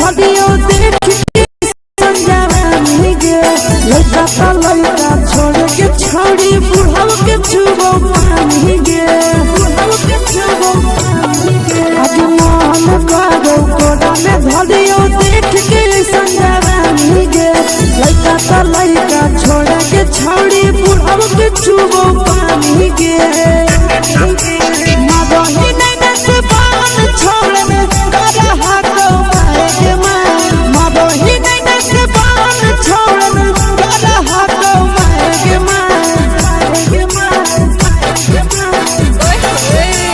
धरियो देख के संजवानी गे लड़का तो लड़का छोड़ के छोड़ी बुढ़ाओ के छुबो पानी गे बुढ़ाओ के छुबो पानी गे आज मन करो कोड़ा में धरियो देख के संजवानी गे लड़का तो लड़का छोड़ के छोड़ी बुढ़ाओ के छुबो पानी गे मदही नहीं से बाल छोड़ में करा हाथों मारे मां मदही नहीं से बाल छोड़ में करा हाथों मारे मां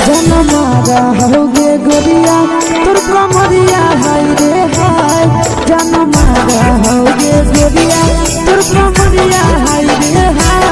जनमारा होगे गोरिया तोर कमरिया हाय रे हाय जनमारा होगे गोरिया तोर कमरिया हाय रे हाय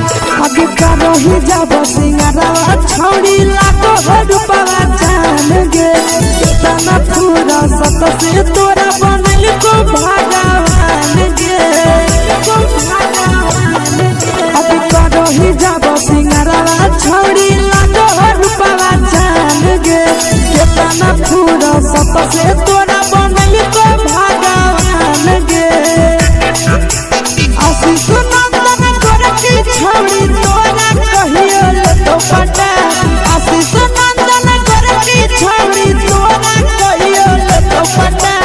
रही जब सिंगारा छोड़ी लाखों रुपया जान गे कितना पूरा सत से तोरा बनल को भगवान गे अभी रही जब सिंगारा छोड़ी लाखों रुपया जान गे कितना पूरा सत से तोरा बनल को भगवान गे आशीष नंदन गोरखी छोड़ी तोरा कहियो तो पटा आशीष नंदन गोरखी छोड़ी तोरा कहियो तो पटा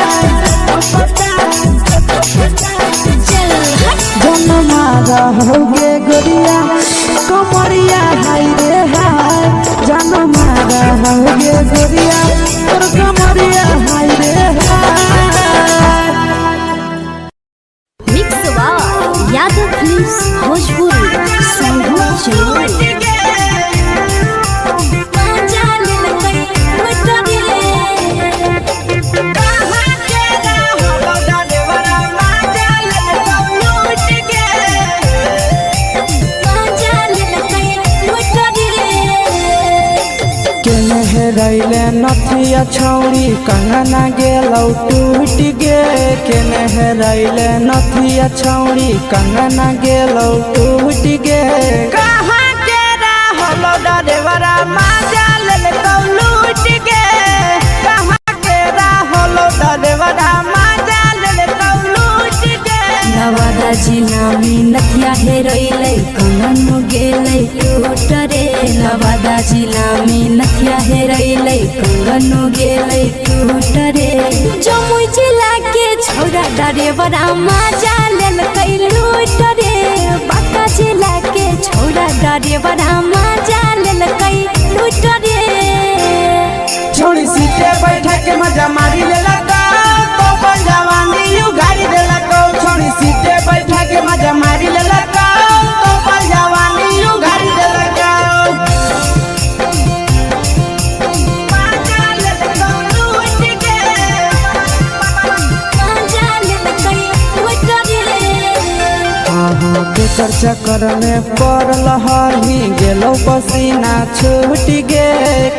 जनमारा होगे गोरिया कमरिया हाय रे हाय जनमारा होगे गोरिया तोर कमरिया हाय रे हाय मिक्स यादव फिल्म्स भोजपुरी संगीत चलो रैले नथिया छौड़ी कंगना गेलौ टूट गे केने रैले नथिया छौड़ी कंगना गेलौ टूट गे कहाँ के रहलो डरेवरा माजा लेलकौ लूट गे कहाँ के रहलो डरेवरा माजा लेलकौ लूट गे नवादा जिला में नथिया हेरैलै कंगन गेलै टूट रे नवादा जिला में नथिया हेरैलै कंगन गेलै टूट रे जमुई जिला के छौरा डरेवरा माजा लेलकै लूट रे बांका जिला के छौरा डरेवरा माजा लेलकै लूट रे छोड़ी सीटे बैठा के मजा मारी लेलका तो जवानी यू गाड़ी देलका छोड़ी सीटे बैठा के मजा मारी लेलका तो जवानी यू गाड़ी देलका केकर चक्कर में पड़ल हही गेलो पसीना छूट गे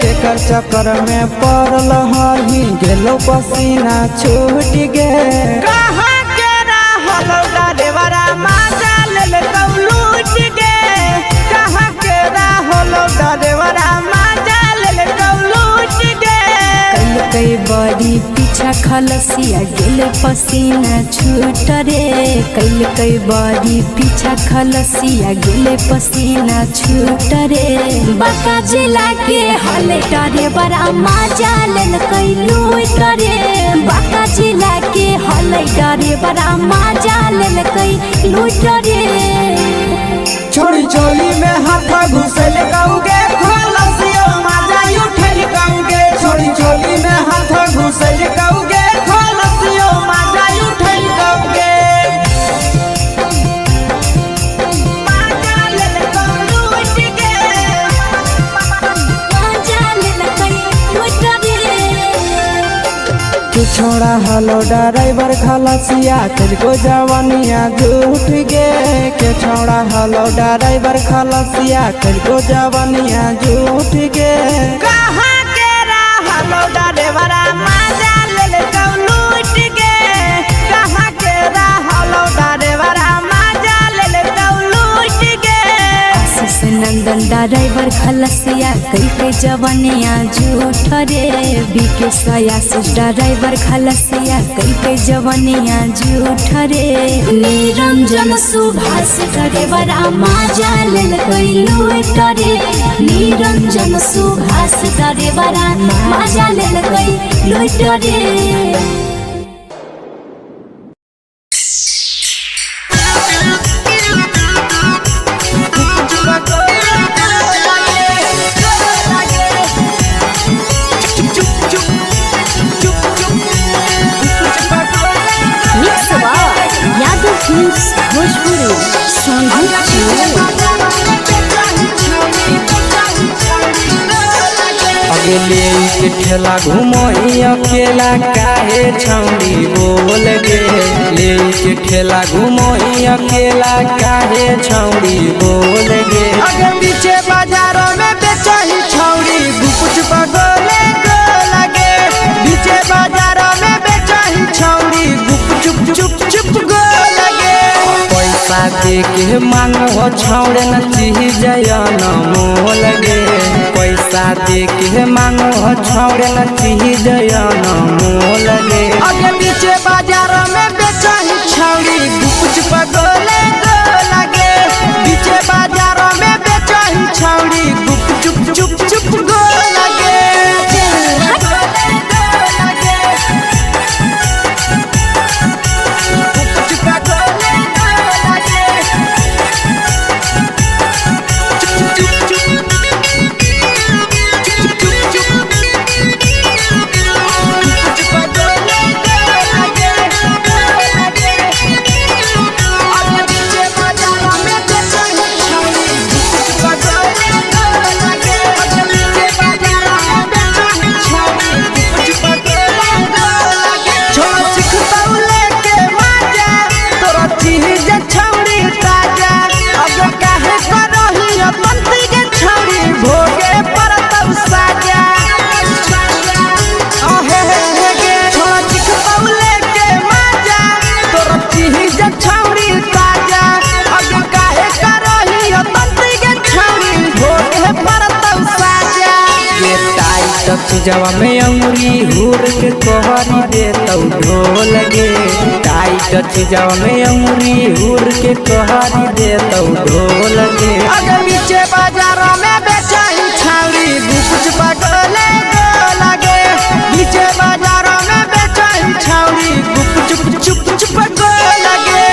केकर चक्कर में पड़ल हही गेलो पसीना छूट गे कहाँ के रहलो डरेवरा माजा लेलकौ लूट गे कहाँ के रहलो डरेवरा माजा लेलकौ लूट गे कई बड़ी पीछा खलसिया गेल पसीना छूट रे कई बड़ी पीछा खलसिया गेल पसीना छूट रे बांका जिला के हले डरे बड़ा माजा लेलकै लूट रे बांका जिला के हले डरे बड़ा माजा लेलकै लूट रे छोड़ी चोली में हाथ घुसल कौगे खलसियो माजा उठल कौगे छोड़ी चोली में हाथ घुसल कौगे खलसियो माजा उठल कौगे माजा लेलकौ लूट गे माजा लेलकै लूट रे छोड़ा हलो ड्राइवर खलसिया तुझको जवानिया झूठ गे के छोड़ा हलो ड्राइवर खलसिया तुझको जवानिया झूठ गे कहाँ के हलो ड्राइवर मजा ले लूट गे कहाँ के हलो ड्राइवर मजा ले लूट गे नंदन ड्राइवर खलसिया कई के जवानिया झूठ रे बीके आशीष ड्राइवर खलसिया कई के जवानिया झूठ रे निरंजन सुभाष ड्राइवर मजा ले लूट रे निरंजन सुभाष ड्राइवर मजा ले लूट रे ले के ठेला घूमो अकेला काहे छौड़ी बोल गे ले के ठेला घूमो अकेला काहे छौड़ी बोल गे अगे पीछे बाजारों में बेचही छौड़ी कुछ पगोले गो लगे पीछे बाजारों में बेचही छौड़ी चुप चुप चुप गो लगे पैसा दे के मांगो छौड़े न चीज न मोह लगे पैसा दे के मांगो छौड़े न चीज न मोह लगे अगे पीछे बाजारों में बेचही छौड़ी कुछ पगोले गो लगे पीछे बाजारों में बेचही छौड़ी चुप चुप चुप गो लगे जवा में अंगुरी हुर के कोहरी दे तो ढोल गे टाइट जवा में अंगुरी हुर के कोहरी दे तो ढोल गे अगर पीछे बाजारों में बेचही छौड़ी कुछ पगोले गो लगे पीछे बाजारों में बेचही छौड़ी चुप चुप चुप गो लगे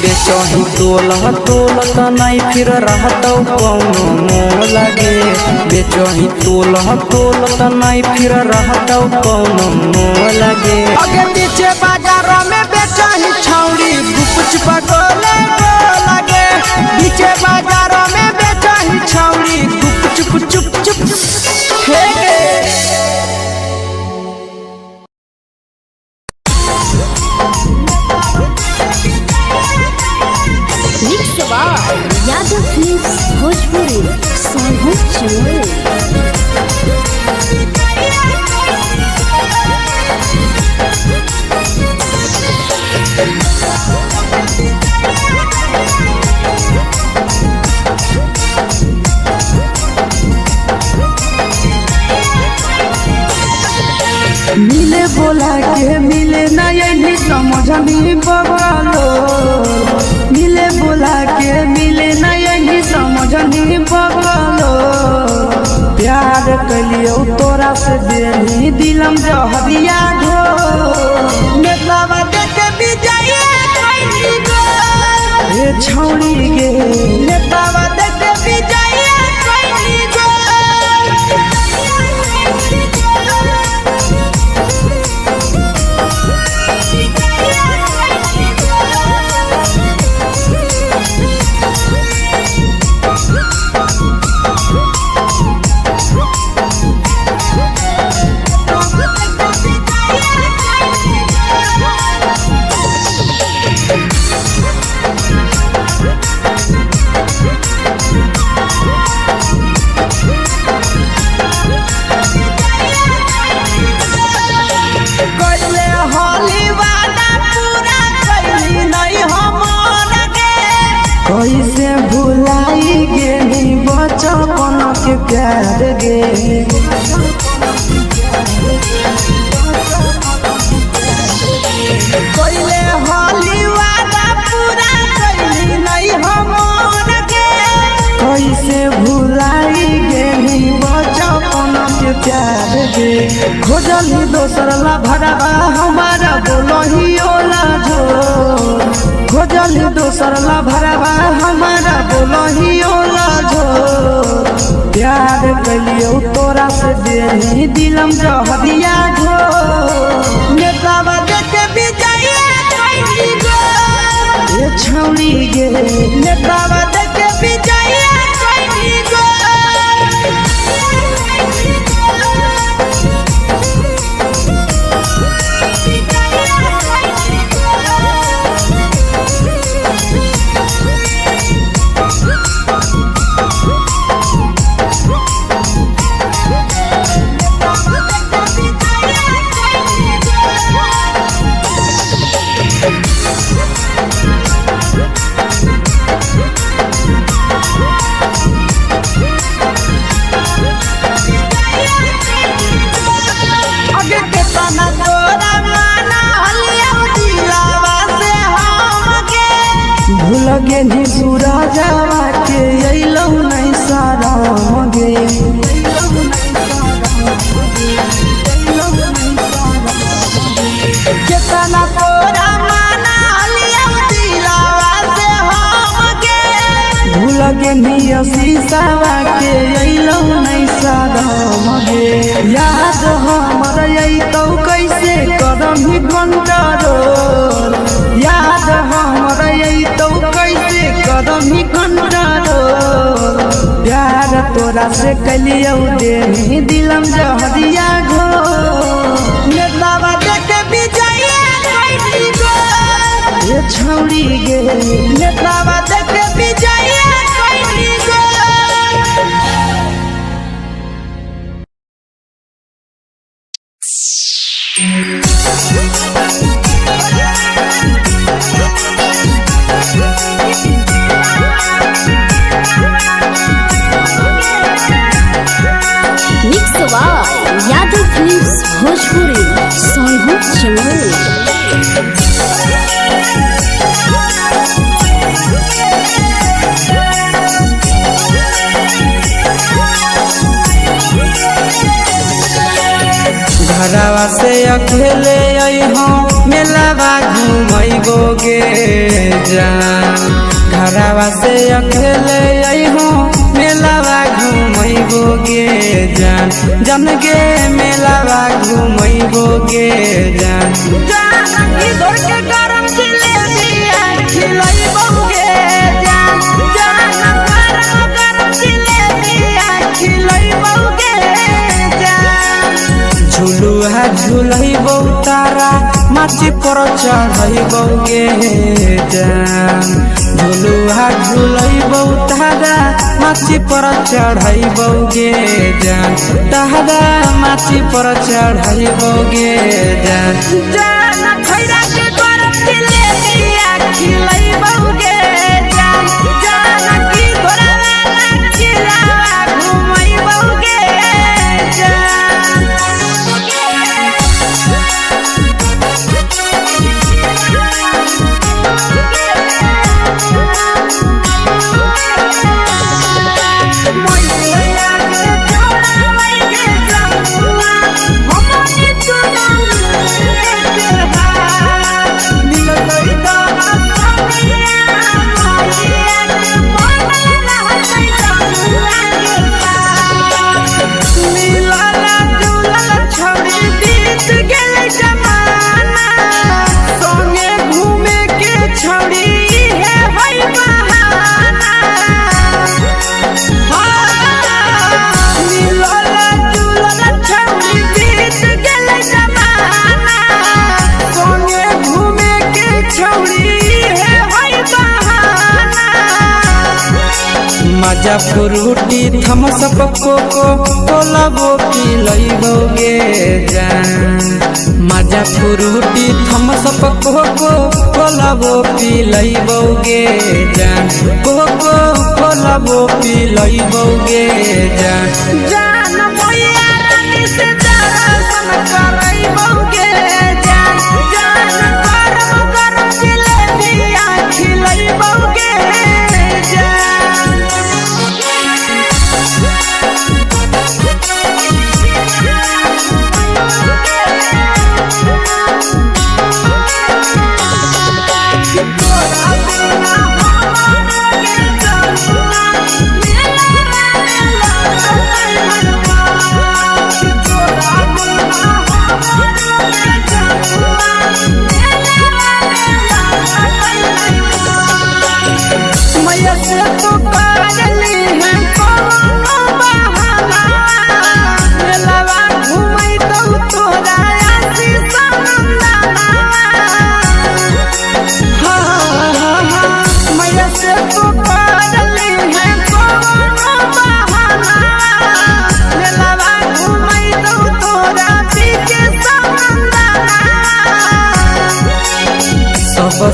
बेचही तोलत नहीं फिर रहतौ कौनो मोह लगे बेचही तोलत नहीं फिर रहतौ कौनो मोह लगे अगे पीछे बाजारों में बेचही छौड़ी कुछ पगोले गो लगे पीछे बाजारों में बेचही छौड़ी चुप चुप चुप हे यादव फिल्म्स भोजपुरी तोरा से देनी दिलम जहरिया घो नेतावा देखे विजय कैली गो ए छौड़ी गे नेतावा देखे विजय कैली गो कैसे भुलाई गेली बचपन के प्यार गे कैले हाली वादा पूरा कैली नहीं हमर गे कैसे भुलाई गेली बचपन के प्यार गे खोजली दोसर ला भरवा हमारा बोलही ओला जो खोजली दोसर ला भरवा हमारा बोलही ओला जो प्यार कैलियो तोरा से देनी दिलम जहरिया घो नेतावा देखे विजय कैली गो ए छौड़ी गे नेतावा देखे विजय कैली गो लगे नी सूरजवा के अइलौ नहीं सारा गे केतना तोरा माना लिया दिलावा से हम गे भूल गे नी शीशावा के अइलौ नहीं सारा गे याद हमर अइतौ कैसे कदम ही कंट्रोल याद हमर अइतौ कैसे कदम ही कंट्रोल प्यार तोरा से कलियौ देनी दिलम जहरिया घो नेतावा देखे विजय कैली गो ए छौड़ी गे नेतावा देखे विजय कैली गो यादव फिल्म्स भोजपुरी सोनभद्र चमोली घरवा से अकेले अइहो मेलावा घूमैबो गे जान घरवा से अकेले अइहो मेलावा घूमैबो गे जान जन गे मेलावा घूमैबो गे जान जान इधर के गरम जिलेबिया खिलैबो गे जान जान गरम जिलेबिया खिलैबो गे जान झुलुहा झुलैबो तारा माची पर चढ़ैबो गे जान झुलुहा झुलैबो तारा माची पर चढ़ैबो गे जान तारा माची पर चढ़ैबो गे जान जान खैरा के गरम जिलेबिया खिलैबो गे जान जान की घोड़ावाला खिलावा घुमैबो गे जान मजा फ्रूटी थम्स अप कोको कोला वो पी लइबोगे जान मजा फ्रूटी थम्स अप कोको कोला वो पी लइबोगे जान कोको कोला वो पी लइबोगे जान जान भैया रानी से दर्शन करइबोगे जान जान गरम गरम जिलेबिया खिलइबोगे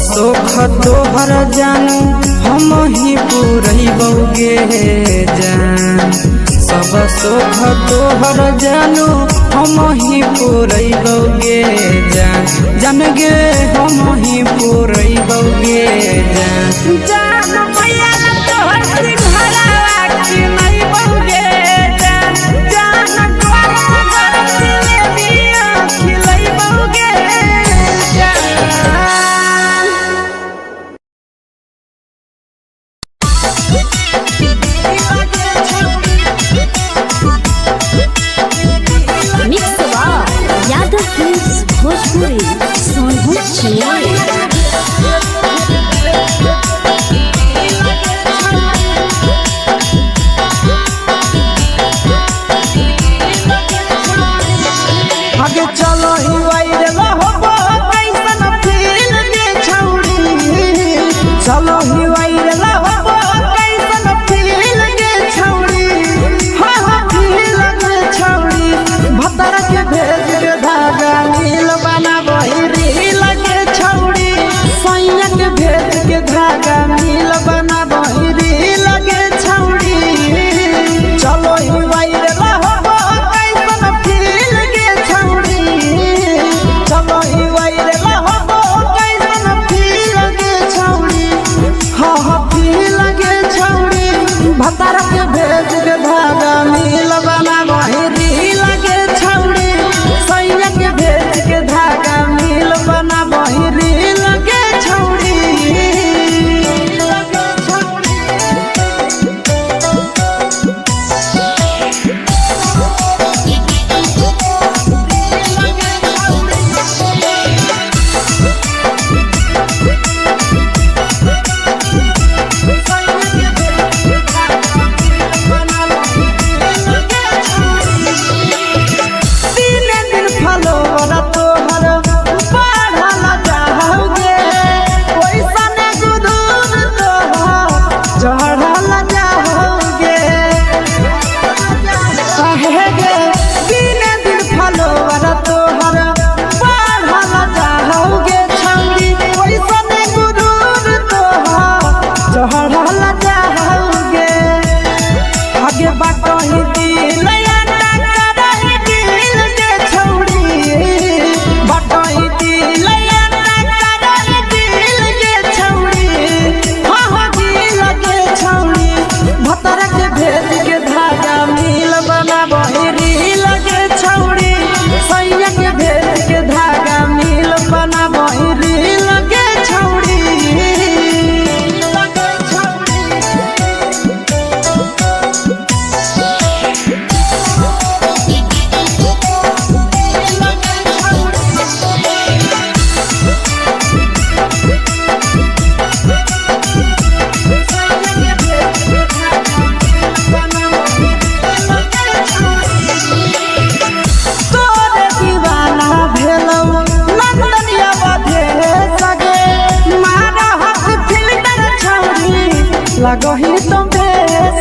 सोख तोहर जानू हम ही पूरइबोगे जान सब सोख तोहर जानू हम ही पूरइबोगे जान जान गे हम ही पूरइबोगे जान जान भैया तोहर सिंघाड़ा खिलइबोगे जान जान गरम गरम जिलेबिया खिलइबोगे जान मिक्स यादव फिल्म्स भोजपुरी सोनू चिड़िया आगे चलो ही वायरल होबो कैसन फील दे छौड़ी चलो ही वायरल होबो कैसन फील दे छौड़ी हा हा फील दे छौड़ी भतर के भेज के धागा नील बनाबो रील के छौड़ी सैया के भेज के धागा नील बनाबो रील के छौड़ी चलो ही वायरल होबो कैसन फील दे छौड़ी चलो ही वायरल होबो कैसन फील दे छौड़ी हा हा फील दे छौड़ी भतर के भेज के धागा नील बनाबो रील के छौड़ी सैया के भेज के धागा नील बनाबो रील के छौड़ी लगही तुम्हें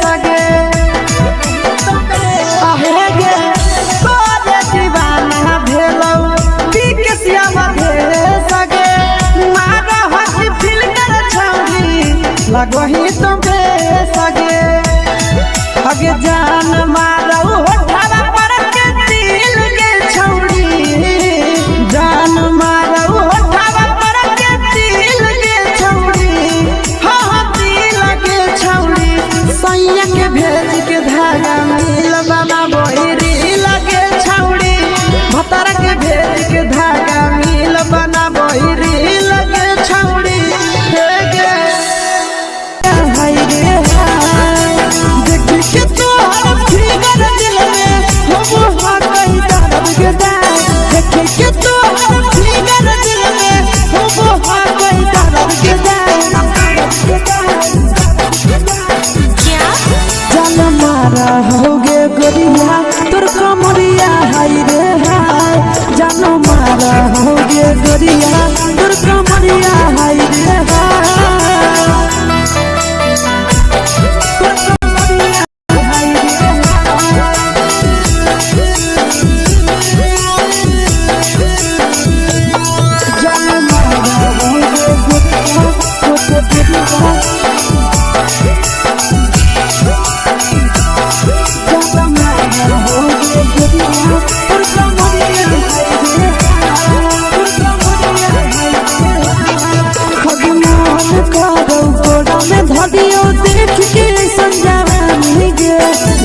लगही तो बेसगे अगे जान मारो होठवा पर के दिल के छौड़ी जान मारो होठवा पर के दिल के छौड़ी हाँ दिल के छौड़ी सैया के भेज के धागा मिल बाबा बोरी लगे छौड़ी भतर के भेज के धागा मिल बना बोरी लगे छौड़ी हे गे हाय रे हाय देख के तो फिगर दिल में हम हा कहीं दर्द के दाग देख के तो फिगर दिल में हम हा कहीं दर्द के जान मारा होगे गोरिया तोर कमरिया हाय रे हाय जान मारा होगे गोरिया तोर कमरिया हाय रे हाय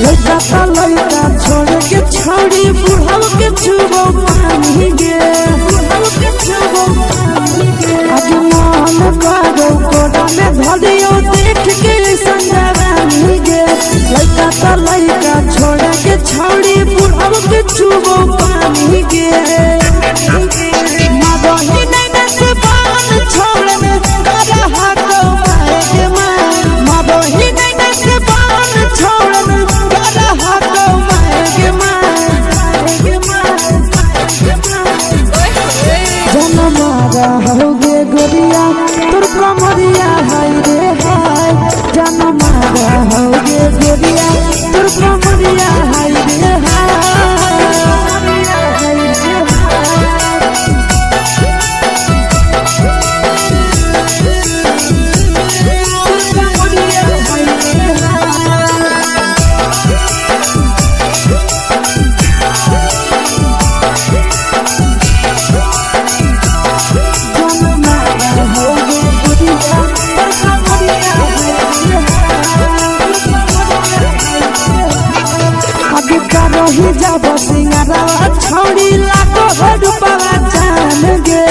लड़का छोड़ के छौड़ी बुढ़ाव के छुबो पानी गे आज मन करो कोड़ा में धरियो देख के संजवानी गे लड़का छोड़ के छौड़ी बुढ़ाव के छुबो पानी गे मगही नहीं से बान छोड़ में करा हाथो माए के मां मगही नहीं से बान छोड़ में करा हाथो माए के मां जन मारा होगे गोरिया तोर कमरिया हाय रे हाय जन मारा होगे गोरिया तोर कमरिया हाय रे रही जब सिंगारा छौड़ी लाखो रुपवा जान गे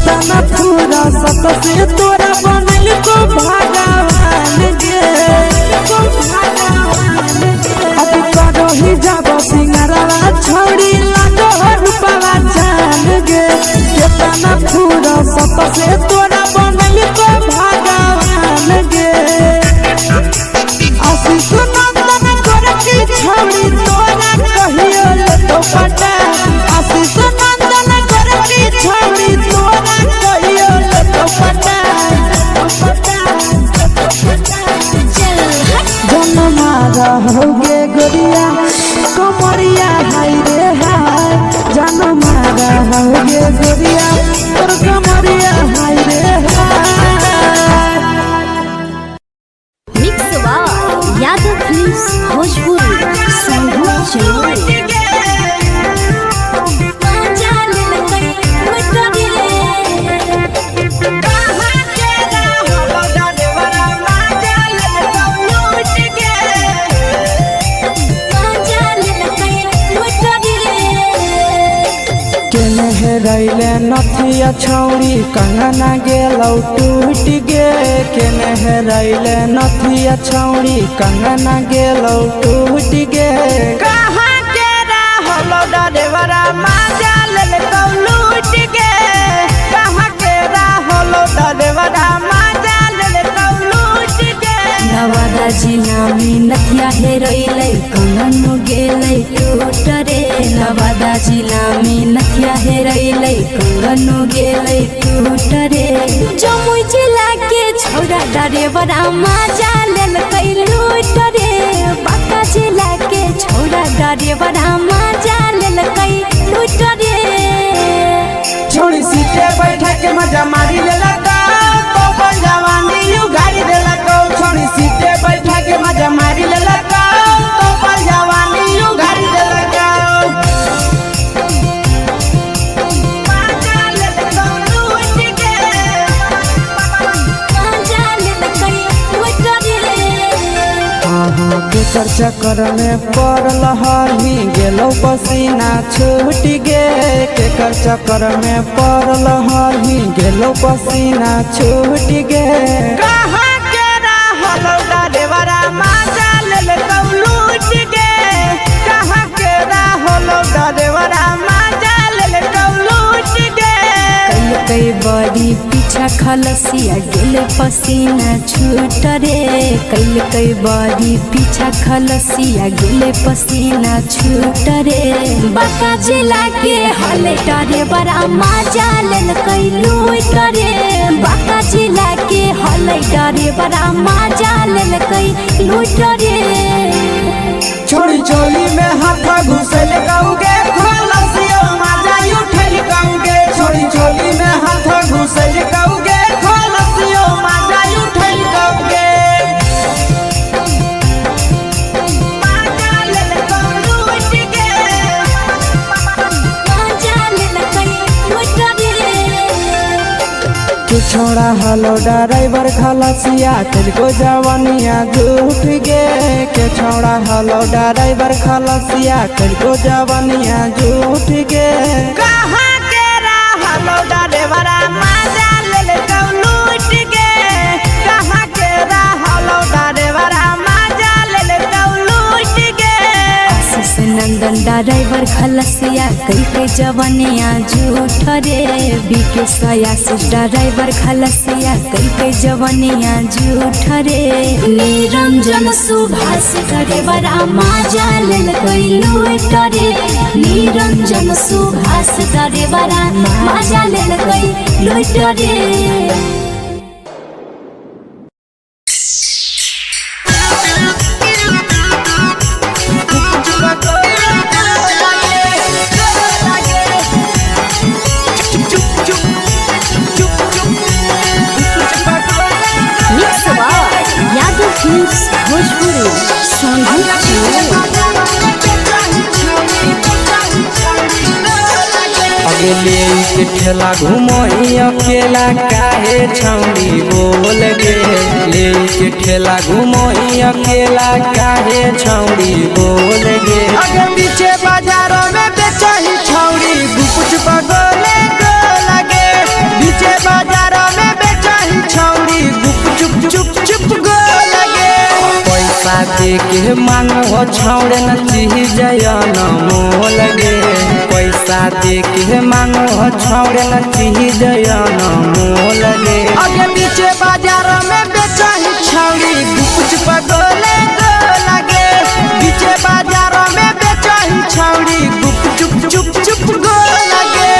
तना पूरा सत से तोरा बनल को भगवान गे अब रही जब सिंगारा छौड़ी लाखो रुपवा जान गे तना पूरा सत से तोरा बनल को भगवान गे आशीष नंदन गोरखी छौड़ी तोरा कहियो तो पटा आशीष नंदन गोरखी छौड़ी तोरा कहियो तो पटा जन मारा होगे गोरिया कमरिया हाय रे हाय जन मारा होगे गोरिया तोर कमरिया हाय रे हाय मिक्स यादव फिल्म्स भोजपुरी संगीत चलो रैले नथिया छौड़ी कंगना गेलौ टूट गे केने रैले नथिया छौड़ी कंगना गेलौ टूट गे कहाँ के रहलो डरेवरा माजा लेलकौ लूट गे कहाँ के रहलो डरेवरा माजा लेलकौ लूट गे नवादा जिला में नथिया हेरैलै कंगन गेलै टूट रे नवादा जिला में नथिया हेरैलै कंगन गेलै टूट रे जमुई जिला के छौड़ा डरेवरा माजा लेलकै लूट रे बांका जिला के छौड़ा डरेवरा माजा लेलकै लूट रे छोड़ी सीटे बैठा के मजा मारी लेलका तो जवानी यू गाड़ी देलका केकर चक्कर में पड़ल हही गेलो पसीना छूट गे केकर चक्कर में पड़ल हही गेलो पसीना छूट गे कहाँ के रहलो डरेवरा माजा लेल लूट गे कहाँ के रहलो डरेवरा माजा लेल लूट गे कई बड़ी पीछा खलसिया गेले पसीना छूट रे कई बड़ी पीछा खलसिया गेले पसीना छूट रे बाका जिला के हले डरे बड़ा मजा लेल कई लूट रे बाका जिला के हले डरे बड़ा मजा लेल कई लूट रे छोड़ी चोली में हाथ घुसल गाऊगे खलसिया मजा उठल गाऊगे छोड़ी चोली में हाथ घुसल गाऊगे खलसिया मजा उठल गाऊगे मजा लेल कई लूट रे तू छोड़ा हलो ड्राइवर खलसिया तुझको जवानिया झूठ गे के छोड़ा हलो ड्राइवर खलसिया तुझको जवानिया झूठ गे कहाँ के हलो ड्राइवर मजा ले लूट गे कहाँ के हलो ड्राइवर मजा ले लूट गे नंदन ड्राइवर खलसिया कई जवनिया झूठ रे बीके सयासी ड्राइवर खलसिया कई जवनिया झूठ रे निरंजन सुभाष ड्राइवर मजा लेल कई लूट रे निरंजन सुभाष ड्राइवर मजा लेल कई लूट रे भोजपुरी अगले के ठेला घुमई अकेला काहे छौड़ी बोल गे ले के ठेला घुमई अकेला काहे छौड़ी बोल गे अगे पीछे बाजारों में बेचही छौड़ी गुपुच बगले गो लगे पीछे बाजारों में बेचही छौड़ी गुप चुप चुप चुप गो लगे पैसा दे के मांग हो छौड़े न चीज जयन मोल गे पैसा दे के मांग हो छौड़े न चीज जयन मोल गे अगे पीछे बाजार में बेचही छौड़ी गुपुच बगले गो लगे पीछे बाजार में बेचही छौड़ी गुप चुप चुप चुप गो लगे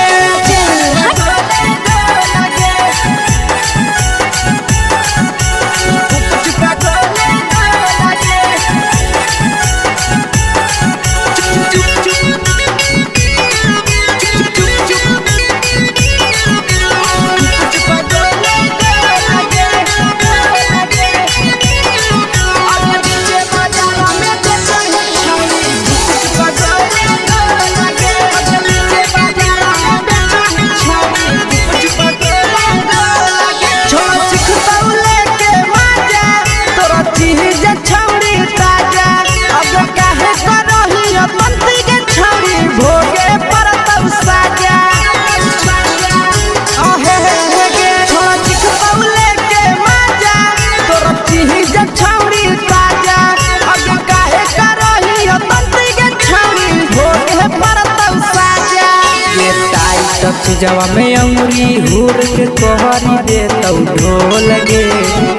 चीजवा में अंगुरी हुर के कोहरी दे तौ ढोल गे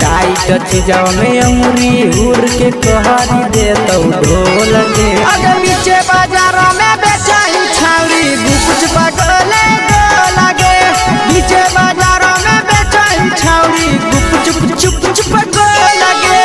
टाइट चीजवा में अंगुरी हुर के कोहरी दे तौ ढोल गे अगर नीचे बाजार में बेचही छौड़ी गुपुच बगले गो लगे नीचे बाजार में बेचही छौड़ी गुप चुप चुप चुप गो लगे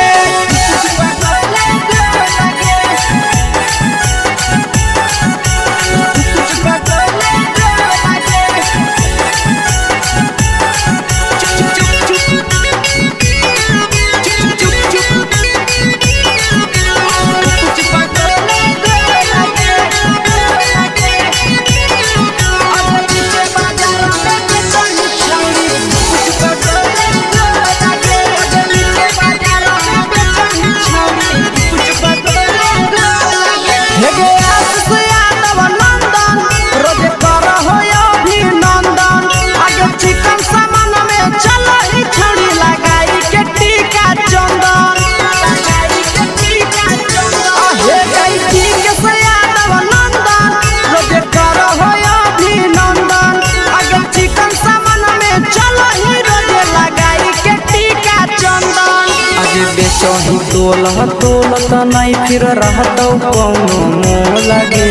आगे बेचही तोलत नहीं फिर रहतौ कौनो मोह लगे।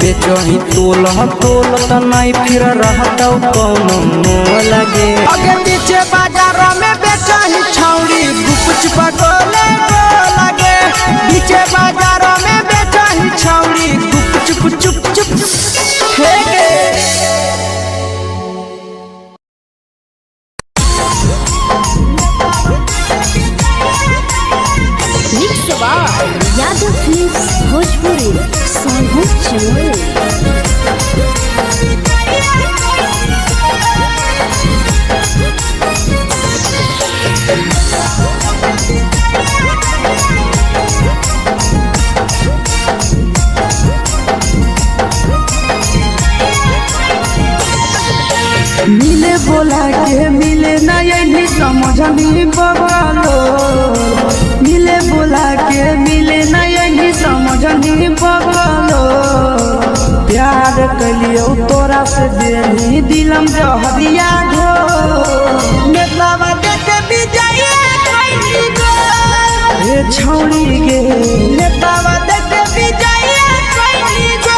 बेचही तोलत नहीं फिर रहतौ कौनो मोह लगे। आगे पीछे बाजार में बेचही छौड़ी गुपचुप गोले लगे। पीछे बाजार में बेचही छौड़ी गुपचुप चुप चुप फेंके। यादव फिल्म्स भोजपुरी सोनू चमोली। मिले बोला के मिले नहीं समझनी बगलो। मिले बोला के मिले नहीं समझनी बगलो। प्यार कलियो तोरा से देनी दिलम जहरिया घो। नेतवा देखे बिजाइए खैनी गो। ए छौड़ी गे नेतवा देखे बिजाइए खैनी गो।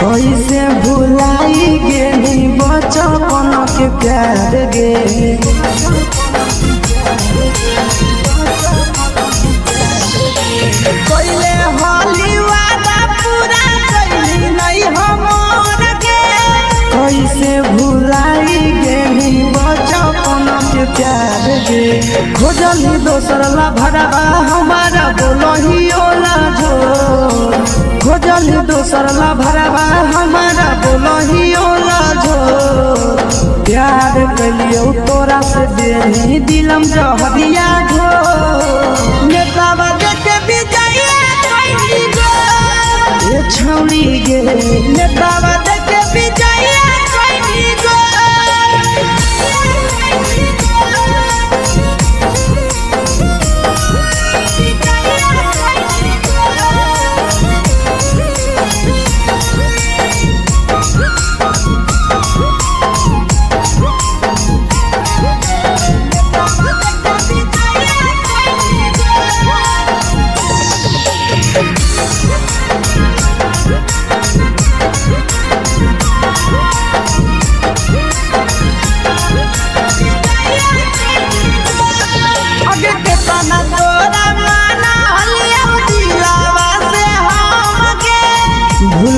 कैसे भुलाई गेली बचपन के प्यार गे। कैले होली वादा पूरा कैली नहीं हमर गे। कैसे भुलाई गेली बचपन के प्यार गे। खोजली दोसर ला भरवा हमारा बोलही ओला झोर। खोजली दोसर ला भरवा हमारा बोलही ओला झोर। प्यार कलियो तोरा से देनी दिलम जहरिया घो। नेतवा देखे बिजाइए खैनी गो। ए छौड़ी गे नेतवा देखे बिजाइए खैनी गो।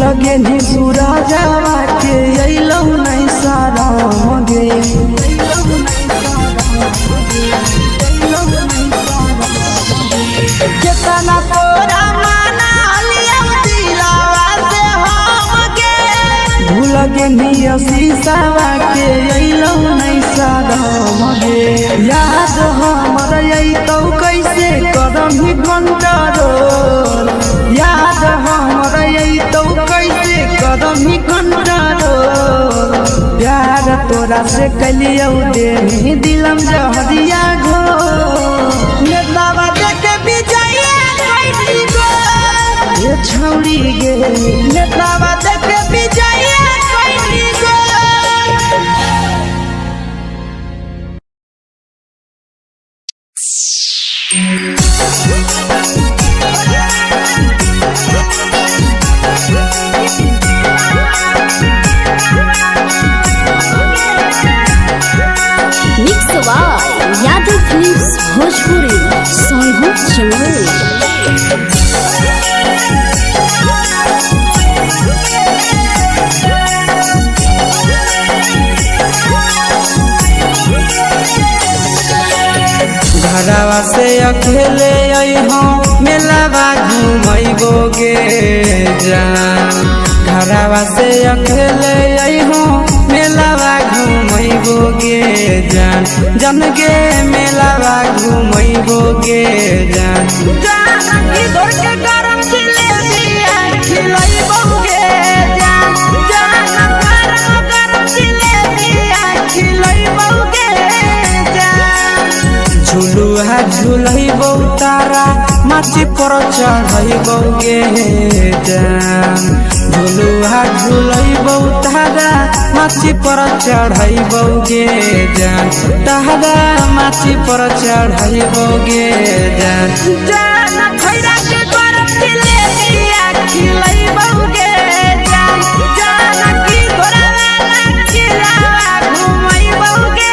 लगे नी सूरजवा के अइलौ नहीं सारा गे। केतना तोरा माना लिया दिलावा से हम गे। भूल गे नी शीशावा के अइलौ नहीं सारा गे। याद हमर अइतौ कैसे करम ही कंट्रोल। याद हमर अइतौ कैसे करम ही कंट्रोल। प्यार तोरा से कलियो देनी दिलम जहरिया घो। नेतवा देखे बिजाइए खैनी गो। ए छौड़ी गे नेतवा देखे बिजाइए खैनी गो। यादव फिल्म्स भोजपुरी सोनू चमोली। घरवा से अकेले अइहो मेलावा घुमैबो गे। जान घरवा से अकेले अइहो मेलावा घूमैबो गे जान जन गे मेलावा घूमैबो गे जान जानकी दौड़ के गरम जिलेबिया खिलैबो गे जान गरम जिलेबिया खिलैबो गे जान झुलुहा झुलैबो तारा माची पर चढ़ैबो गे जान झुलुहा झुलैबो तारा माची पर चढ़ैबो गे जान तारा माची पर चढ़ैबो गे जान जान खैरा के गरम जिलेबिया खिलैबो गे जान जानकी घोड़ावाला खिलावा घुमैबो गे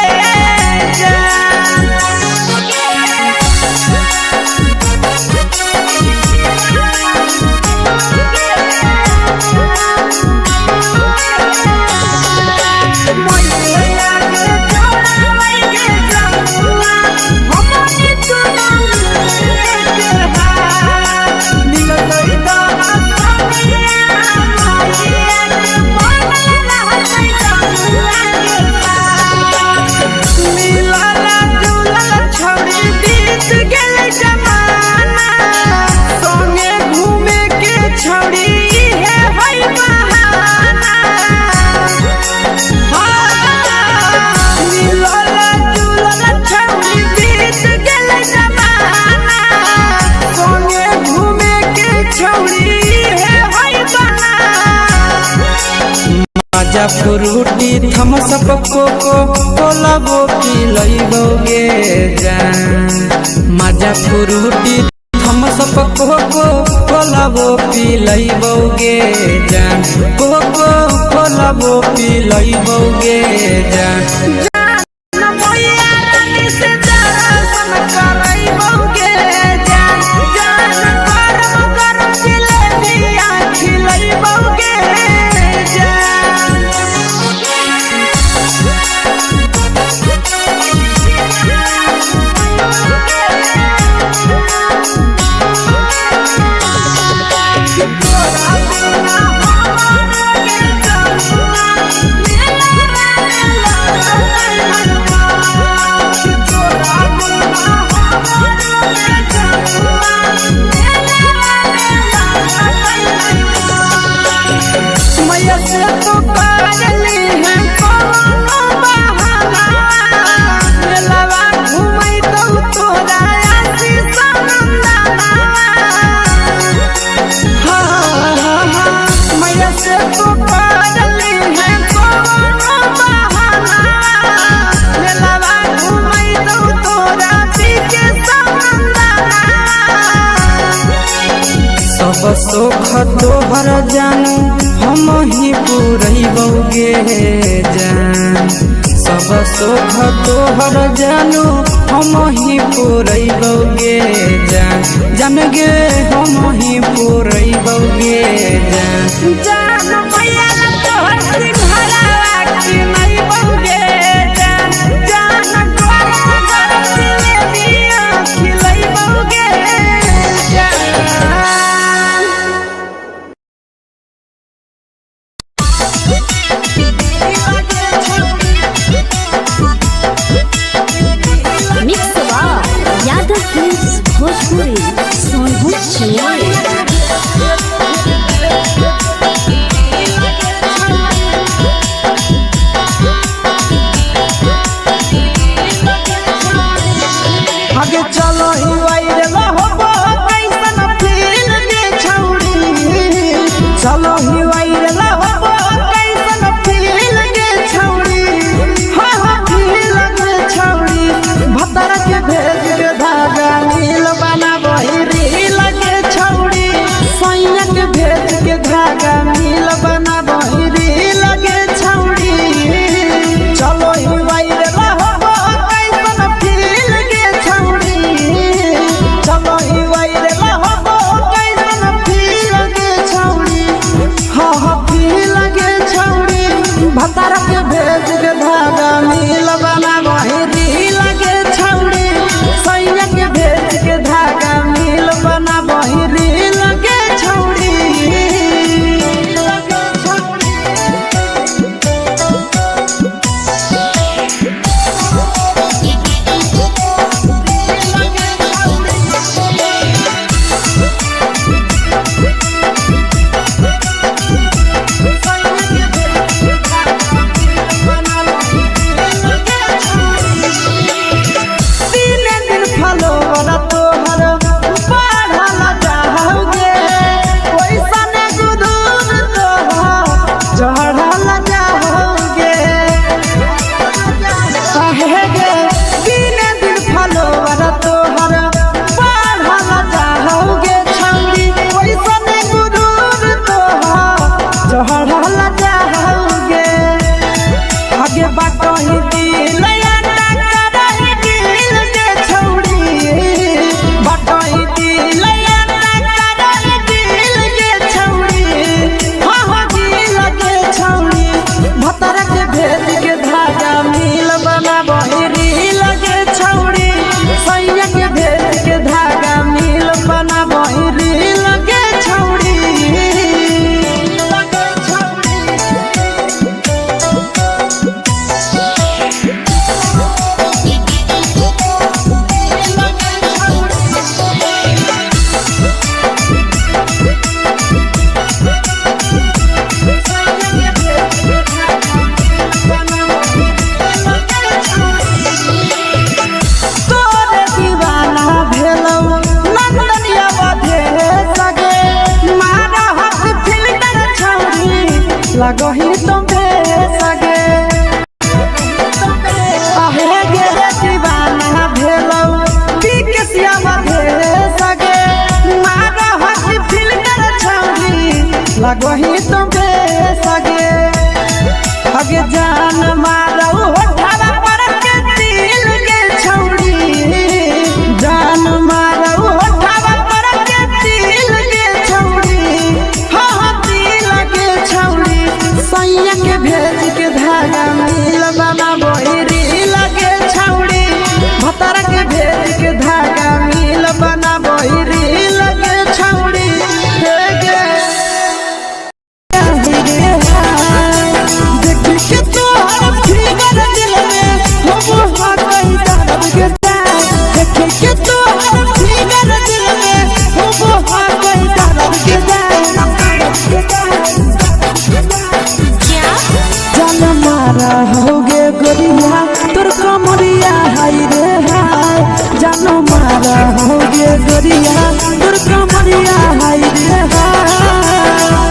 मजा फ्रूटी थम्सअप कोको कोला वो पिलैबो गे जान मजा फ्रूटी थम्सअप कोको कोला वो पिलैबो गे जान कोको कोला वो पिलैबो गे जान सब सुख तोहर जानू हम ही पूरैबो गे जान सब सुख तोहर जानू हम ही पूरैबो गे जान जान गे हम ही पूरैबो गे जान जान भैया तोहर सिंघरावा खिलैबो गे जान गरम जिलेबिया खिलैबो गे जान यादव फिल्म्स भोजपुरी सोनू छियाली आगे चलो ही वायरल होबो कैसन फील के छौड़ी चलो ही वायरल होबो कैसन फील के छौड़ी हां हां फील के छौड़ी भतर के भेज के धागा नील बना बहिरी लगे छौड़ी सैया के भेज के धागा नील बना बहिरी लगे छौड़ी चलो ही वायरल होबो कैसन फील के छौड़ी चलो ही वायरल होबो कैसन फील के छौड़ी हां हां फील के छौड़ी भतर के भेज के धागा नील बना बहिरी लगे छौड़ी सैया के भेज के धागा नील बना बहिरी लगे छौड़ी लगही तुम्हे सगे आहे गे दीवाना भेलौ पीके श्यामा भे सगे मारा हसी फिल कर छौरी लगही तुम्हे सगे अगे जान मारौ होठवा पर के दिल के छौरी जान मारौ होठवा पर के दिल के छौरी हाँ दिल के छौरी सैया के भेज के धागा मिल बना बोरी लगे छौरी भतर के भेज के धागा मिल बना बोरी लगे छौरी हे गे के तोहर फिगर दिल में हम हाथई दर्द के देख के तोहर फिगर दिल में हम हाथई दर्द के जान मारा होगे गोरिया तोर कमरिया हाय रे हाय जान मारा होगे गोरिया तोर कमरिया हाय रे हाय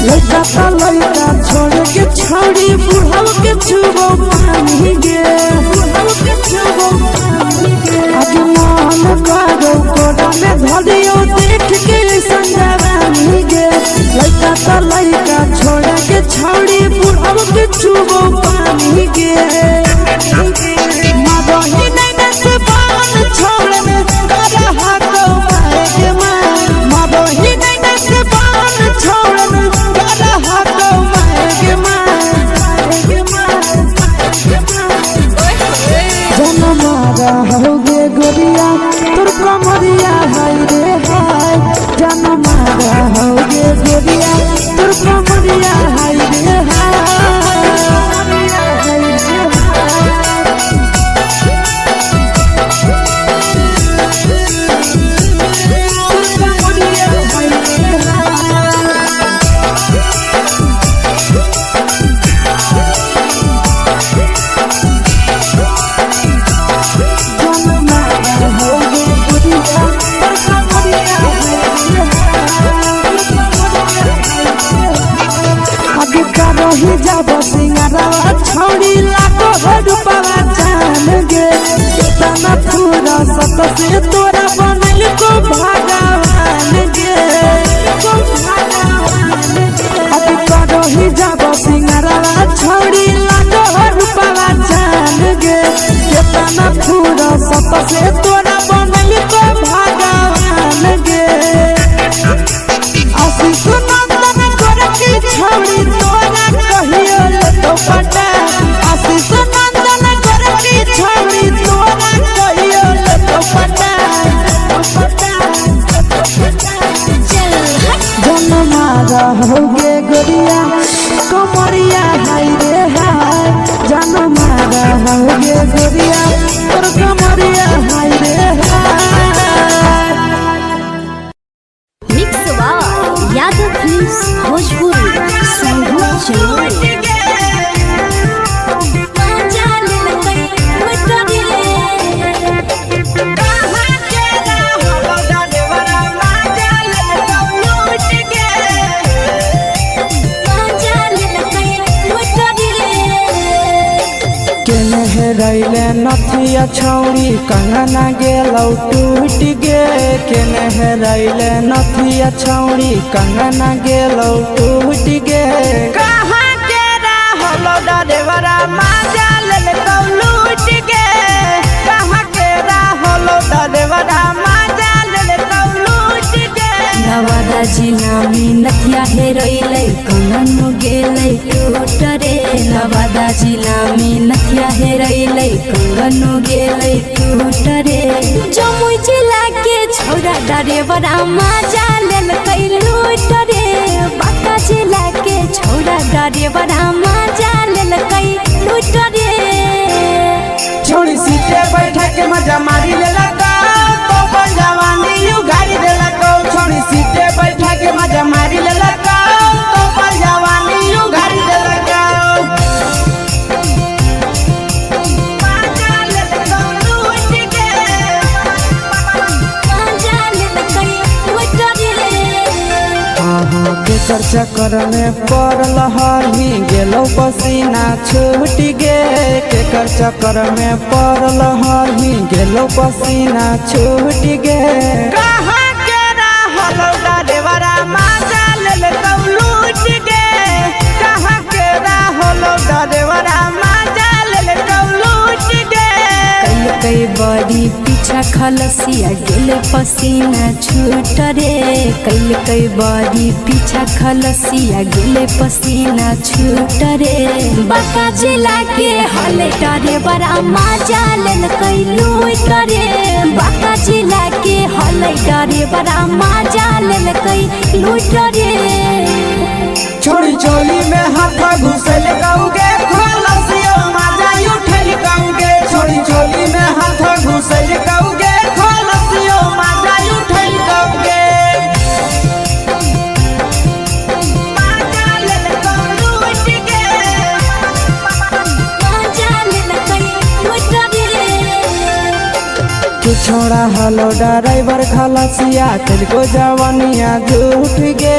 लड़का छोड़ के छौड़ी बुढ़ाव के छुबो पानी गे आगे मन करो कोड़ा में धरियो देख के संजवानी गे लड़का छोड़ के छौड़ी बुढ़ाव के छुबो पानी गे मदही नहीं से बाल छोड़ में करा हाथों पाए के मां मदही नहीं से बाल छोड़ में करा हाथों पाए के मां जन मारा होगे गोरिया तोर कमरिया हाय रे हाय जन मारा होगे गोरिया तोर कमरिया हाय रे हाय रही जब सिंगारा छौड़ी लाखों रुपया जान गे कितना पूरा सत से तोरा बनल को भगवान गे अभी रही जब सिंगारा छौड़ी लाखों रुपया जान गे कितना पूरा सत से तोरा बनल को भगवान गे आशीष नंदन गोरखी छौड़ी तोरा कहियो तो पटा आशीष नंदन गोरखी छौड़ी तोरा कहियो तो पटा जन मारा होगे गोरिया कमरिया हाय रे हाय जन मारा होगे गोरिया तोर कमरिया हाय रे हाय mix by Yadav films Bhojpuri संगीत चलो रैले नथिया छौड़ी कंगना गेलौ टूट गे केने रैले नथिया छौड़ी कंगना गेलौ टूट गे कहाँ के रहलो डरेवरा माजा लेलौ लूट गे कहाँ के रहलो डरेवरा माजा लेलौ लूट गे नवादा जिला में नथिया हेरैले कंगन गेलै टूट रे नवादा जिला में नथिया हेरैले कंगन गेलै टूट रे जमुई जिला के छौरा ड्राइवरा मजा लेलकै लूट रे बांका जिला के छौरा ड्राइवरा मजा लेलकै लूट रे छोड़ी सीटे बैठा के मजा मारी लेला तो जवानी यू गाड़ी देला को छोड़ी सीटे बैठा के मजा मारी लेला तो जवानी यू गाड़ी देला को केकर चक्कर में पड़ल हही गेलो पसीना छूट गे केकर चक्कर में पड़ल हही गेलो पसीना छूट गे कहाँ के रहल ड्राइवरा मजा लेलकौ लूट गे कहाँ के रहल ड्राइवरा मजा लेलकौ लूट गे कई बड़ी पीछा खलसिया गेले पसीना छूट रे कई बड़ी पीछा खलसिया गेले पसीना छूट रे बांका जिला के हले ड्राइवरा मजा लेलकै लूट रे बांका जिला के हले ड्राइवरा मजा लेलकै लूट रे छोड़ी चोली में हाथ घुसल गौगे खलसिया मजा उठल गौगे छोड़ी चोली में हाथ घुसल गौगे खलसिया मजा उठल गौगे मजा लेलकौ लूट गे मजा लेलकै लूट रे तू छोड़ा हलो ड्राइवर खलसिया तेलको जवानिया झूठ गे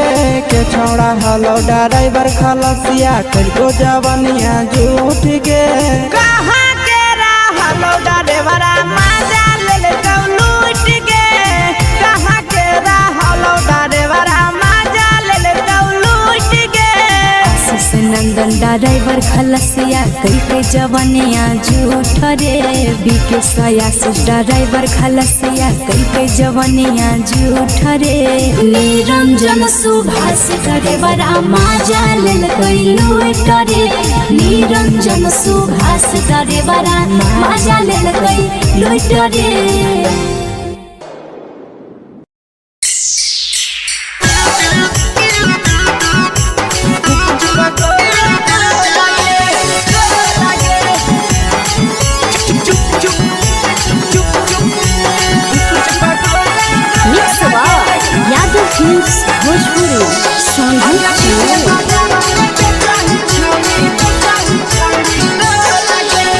के छोड़ा हलो ड्राइवर खलसिया तेलको जवानिया झूठ गे कहाँ के रहलो ड्राइवरा मजा लेलकौ लूट गे कहाँ के रहलो ड्राइवरा मजा लेलकौ लूट गे आशीष नंदन ड्राइवर खलसिया कई जवानिया झूठ रे बीके आशीष ड्राइवर खलसिया कई जवानिया झूठ रे निरंजन सुभाष ड्राइवरा मजा लेलकै लूट रे निरंजन सुभाष ड्राइवरा मजा लेलकै लूट रे यादव फिल्म्स भोजपुरी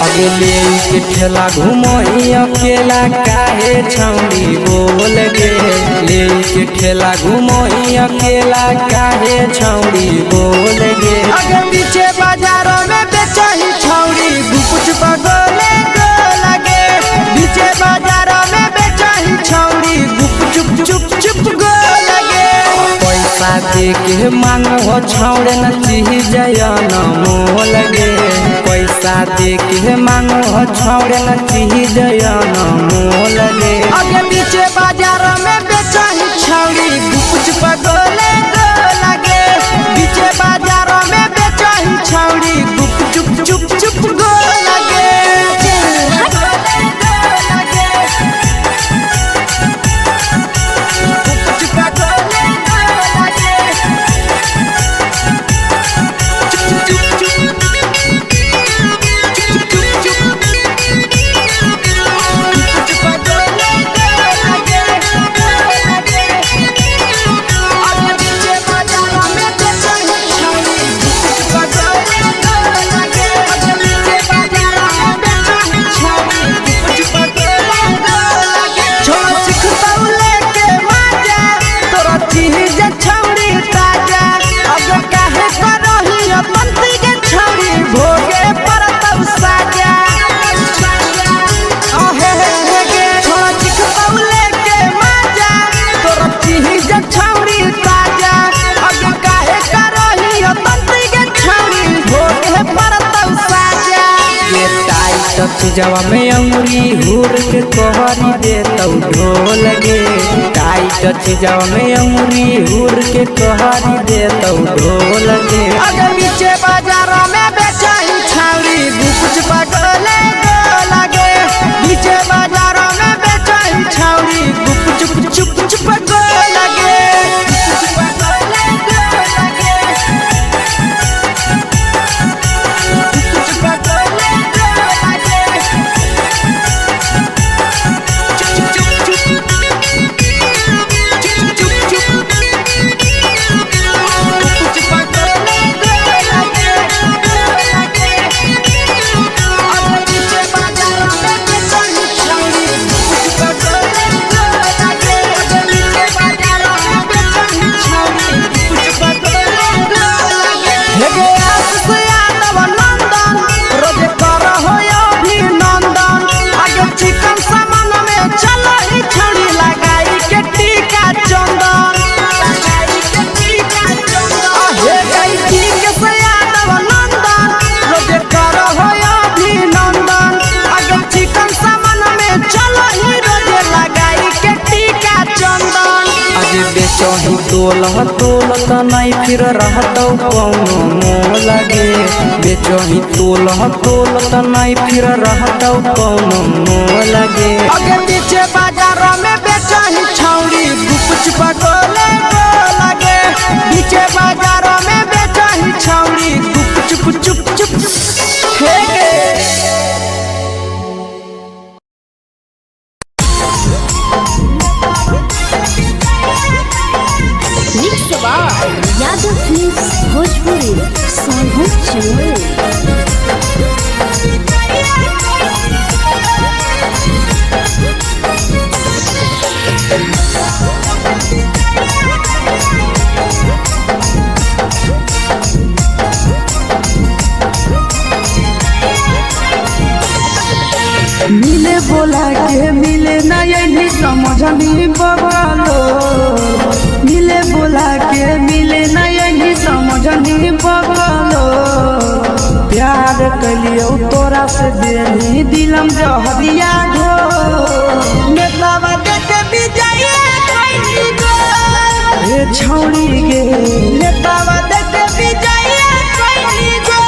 अगले के ठेला घुमोई अकेला काहे छौड़ी बोल गे ले के ठेला घुमोई अकेला काहे छौड़ी बोल गे अगे पीछे बाजारों में बेचही छौड़ी गुपुच बगले गो लगे पीछे बाजारों में बेचही छौड़ी गुप चुप चुप चुप गो लगे पैसा दे के मांग हो छौड़े न चीज जयन मोह लगे पैसा दे के मांग हो छौड़े न चीज जयन मोह लगे अगे पीछे बाजार में बेचही छौड़ी गुपुच बगले गो लगे पीछे बाजार में बेचही छौड़ी गुप चुप चुप चुप गो लगे चीजवा में अंगुरी हुर के कोहरी दे तौ ढोल गे टाइट चीजाव में अंगुरी हुर के कहरी दे तो ढोल के अगर नीचे बाजार में बेचाई छावरी कुछ पगले लगे नीचे बाजार में बेचाई छावरी कुछ चुप चुप लगे बेचही तोलत नहीं फिर रहतौ कौनो मोह लगे बेचही तोलत नहीं फिर रहतौ कौनो मोह लगे अगे पीछे बाजार में बेचही छौरी कुछ पगले लगे पीछे बाजार में बेचही छौरी चुप यादव फिल्म्स भोजपुरी साहब चैनल। मिले बोला के मिले ना यही समझनी बवालो मिले बोला के मिले ना यही समझनी बवालो प्यार कलियो तोरा से देनी दिलम जहरिया ढो नेतावा देखे विजय कोई गो ए छौड़ी गे नेतावा देखे विजय कोई गो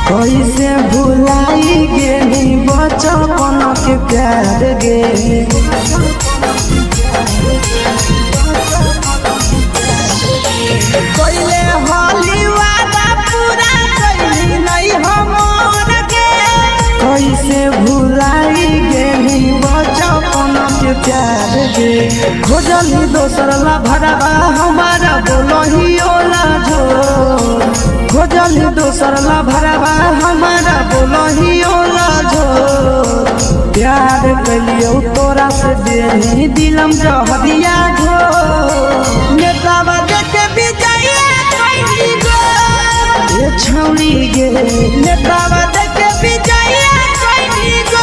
कैसे भुलाई गेली बचपन के प्यार गे कैले होली वादा पूरा कैली नहीं हमर गे कैसे भुलाई गेली बचपन के प्यार गे खोजली दोसर ला भरवा हमारा बोलही ओला जो खोजली दोसर ला भरवा हमारा बोलही ओला जो प्यार कलियो तोरा से देनी दिलम जहरिया ढो नेतावा देखे विजय कोई गो ए छौड़ी गे नेतावा देखे विजय कोई गो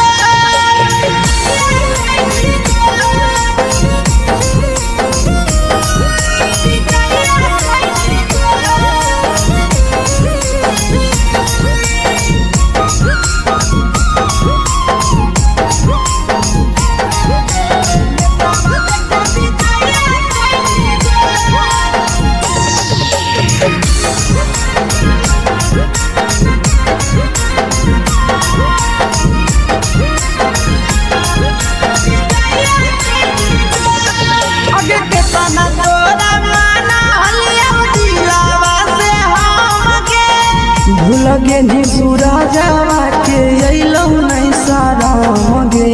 लगे नी सूरजवा के अइलौ नहीं सारा गे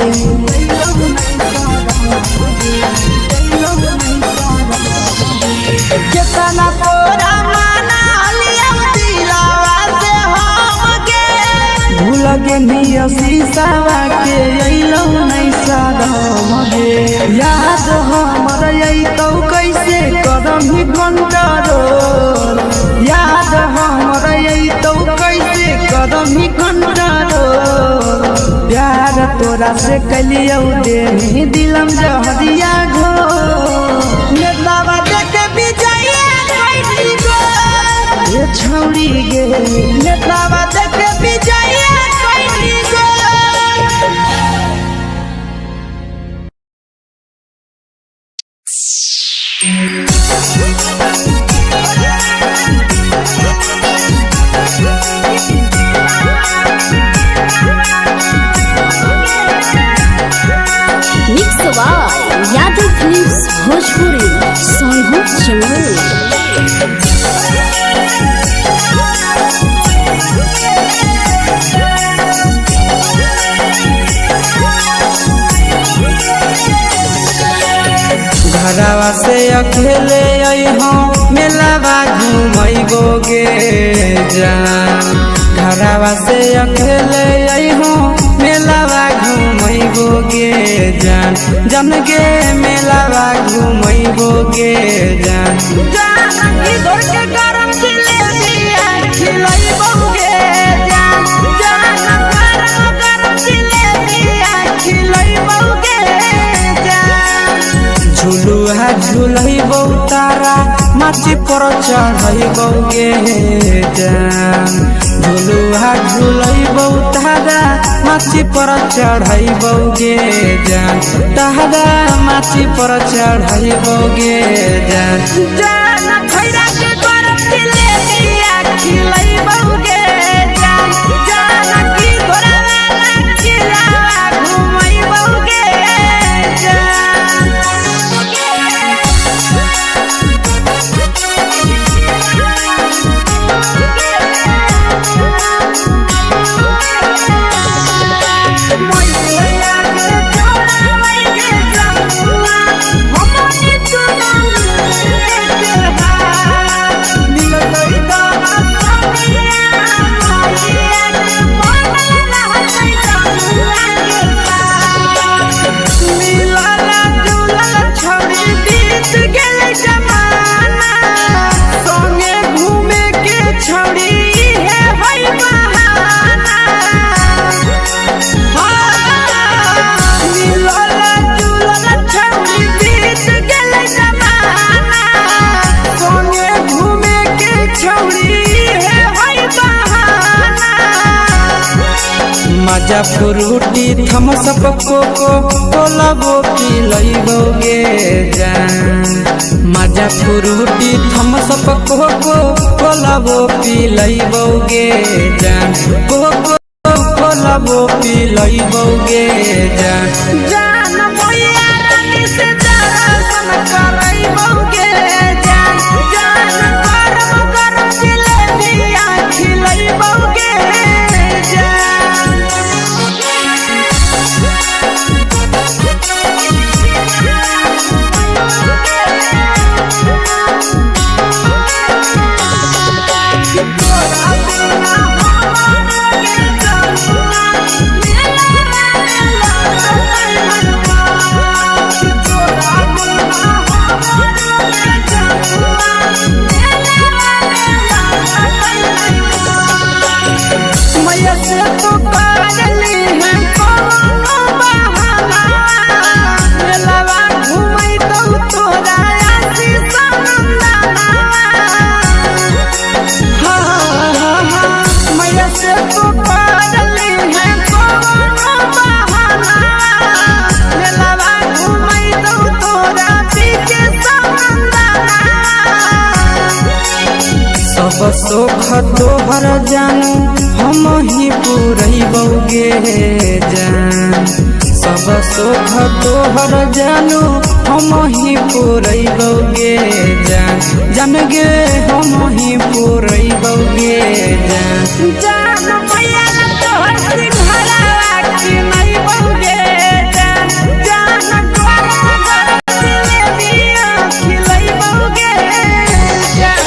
केतना तोरा माना लिया शीशावा के अइलौ नहीं सारम गे याद हमर अइतौ कैसे करम ही कंट्रोल याद हमर अइतौ कैसे करम ही कंट्रोल प्यार तोरा से कलियौ देही दिलम जहरिया घो नेतावा देखे विजया कैली गो ये छौरी गे नेतावा देखे विजया कैली गो mix by Yadav films Bhojpuri Sonu Chaman. घरवा से अकेले अइहो मेलावा घूमैबो गे जान घरवा से अकेले अइहो मेलावा घूमैबो गे जान जन गे मेलावा घूमैबो गे जान जान की घर के गरम जिलेबिया खिलैबो गे जान जान गरम जिलेबिया खिलैबो गे जान झुलुहा झुलैबो तारा माची पर चढ़ैबो गे जान झुलुहा झुलैबो तारा माची पर चढ़ैबो गे जान तारा माची पर चढ़ैबो गे जान जान खैरा के गरम जिलेबिया खिलैबो गे जान जान की घोड़ावाला खिलावा घुमैबो गे जान मजा फ्रूटी थम्स अप कोको कोलाबो पिलैबो गे जान मजा फ्रूटी थम्स अप कोको कोलाबो पिलैबो गे जान कोको कोलाबो पिलैबो गे जान जान मोया रानी से दर्शन करैबो गे जान जान गरम गरम जिलेबिया खिलैबो गे जान सब सुख तोहर जानू हम ही पूरैबो गे जान सब सुख तोहर जानू हम ही पूरैबो गे जान जान गे हम ही पूरैबो गे जान जान मैया तोहर सिंघरावा खिलैबो गे जान जान गरम जिलेबिया खिलैबो गे जान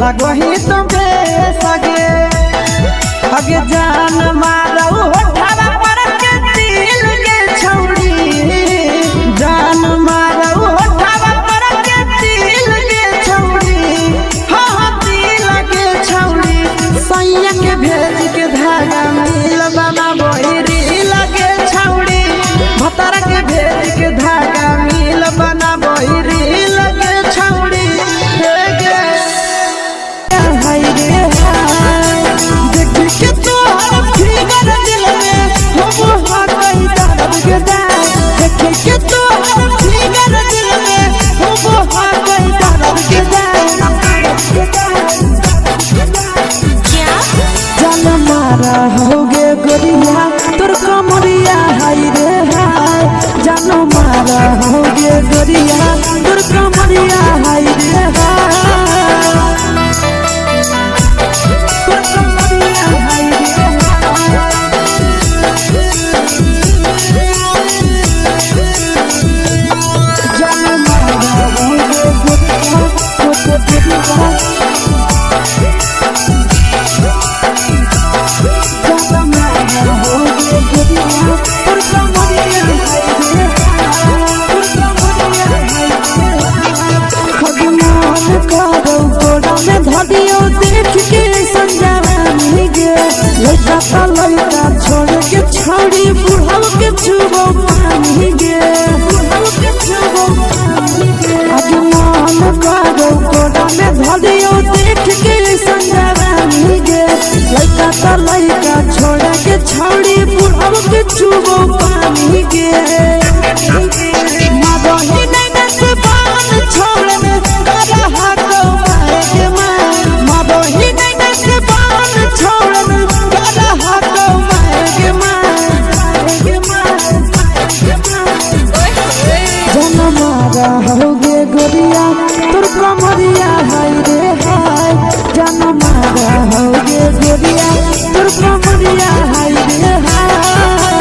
लगही तो बेसगे हगे जान मारौ होठवा पर के दिल के छौड़ी जान मारौ होठवा पर के दिल के छौड़ी हाँ दिल के छौड़ी सैया के भेज के धागा मिल बना बहिरी लगे छौड़ी भतर के भेज के धागा मिल बना बहिरी लगे छौड़ी के तो फिगर दिल में हो हाँ कहीं दर्द के देखे के तो फिगर दिल में हो हाँ कहीं दर्द के जान मारा होगे गोरिया तोर कमरिया हाय रे हाय जान मारा होगे गोरिया तोर कमरिया हाय रे हाय लड़का छोड़ के छौड़ी बुढ़ाव के छुबो पानी गे आगे मन करो कोड़ा में धरियो देख के संजवानी गे लड़का छोड़ के छौड़ी बुढ़ाव के छुबो पानी गे मदही नहीं से बान छोड़ में करा हाथों मारे मदही नहीं से बान छोड़ में होगे गोरिया तोर कमरिया हाय रे हाय जान मारा होगे गोरिया तोर कमरिया हाय रे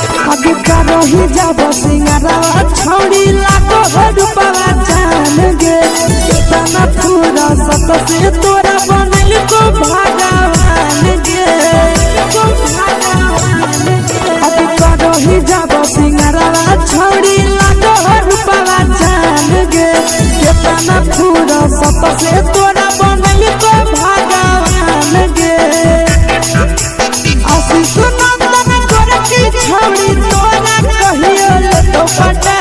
रही जब सिंगारा छौड़ी लाखों रुपया जान गे कितना पूरा सत से तोरा बनल को भगवान गे अब रही जब सिंगारा छौड़ी लाखों रुपया जान गे कितना पूरा सत से तोरा बनल को भगवान गे आशीष नंदन गोरखी छौड़ी तोरा कहियो तो पटा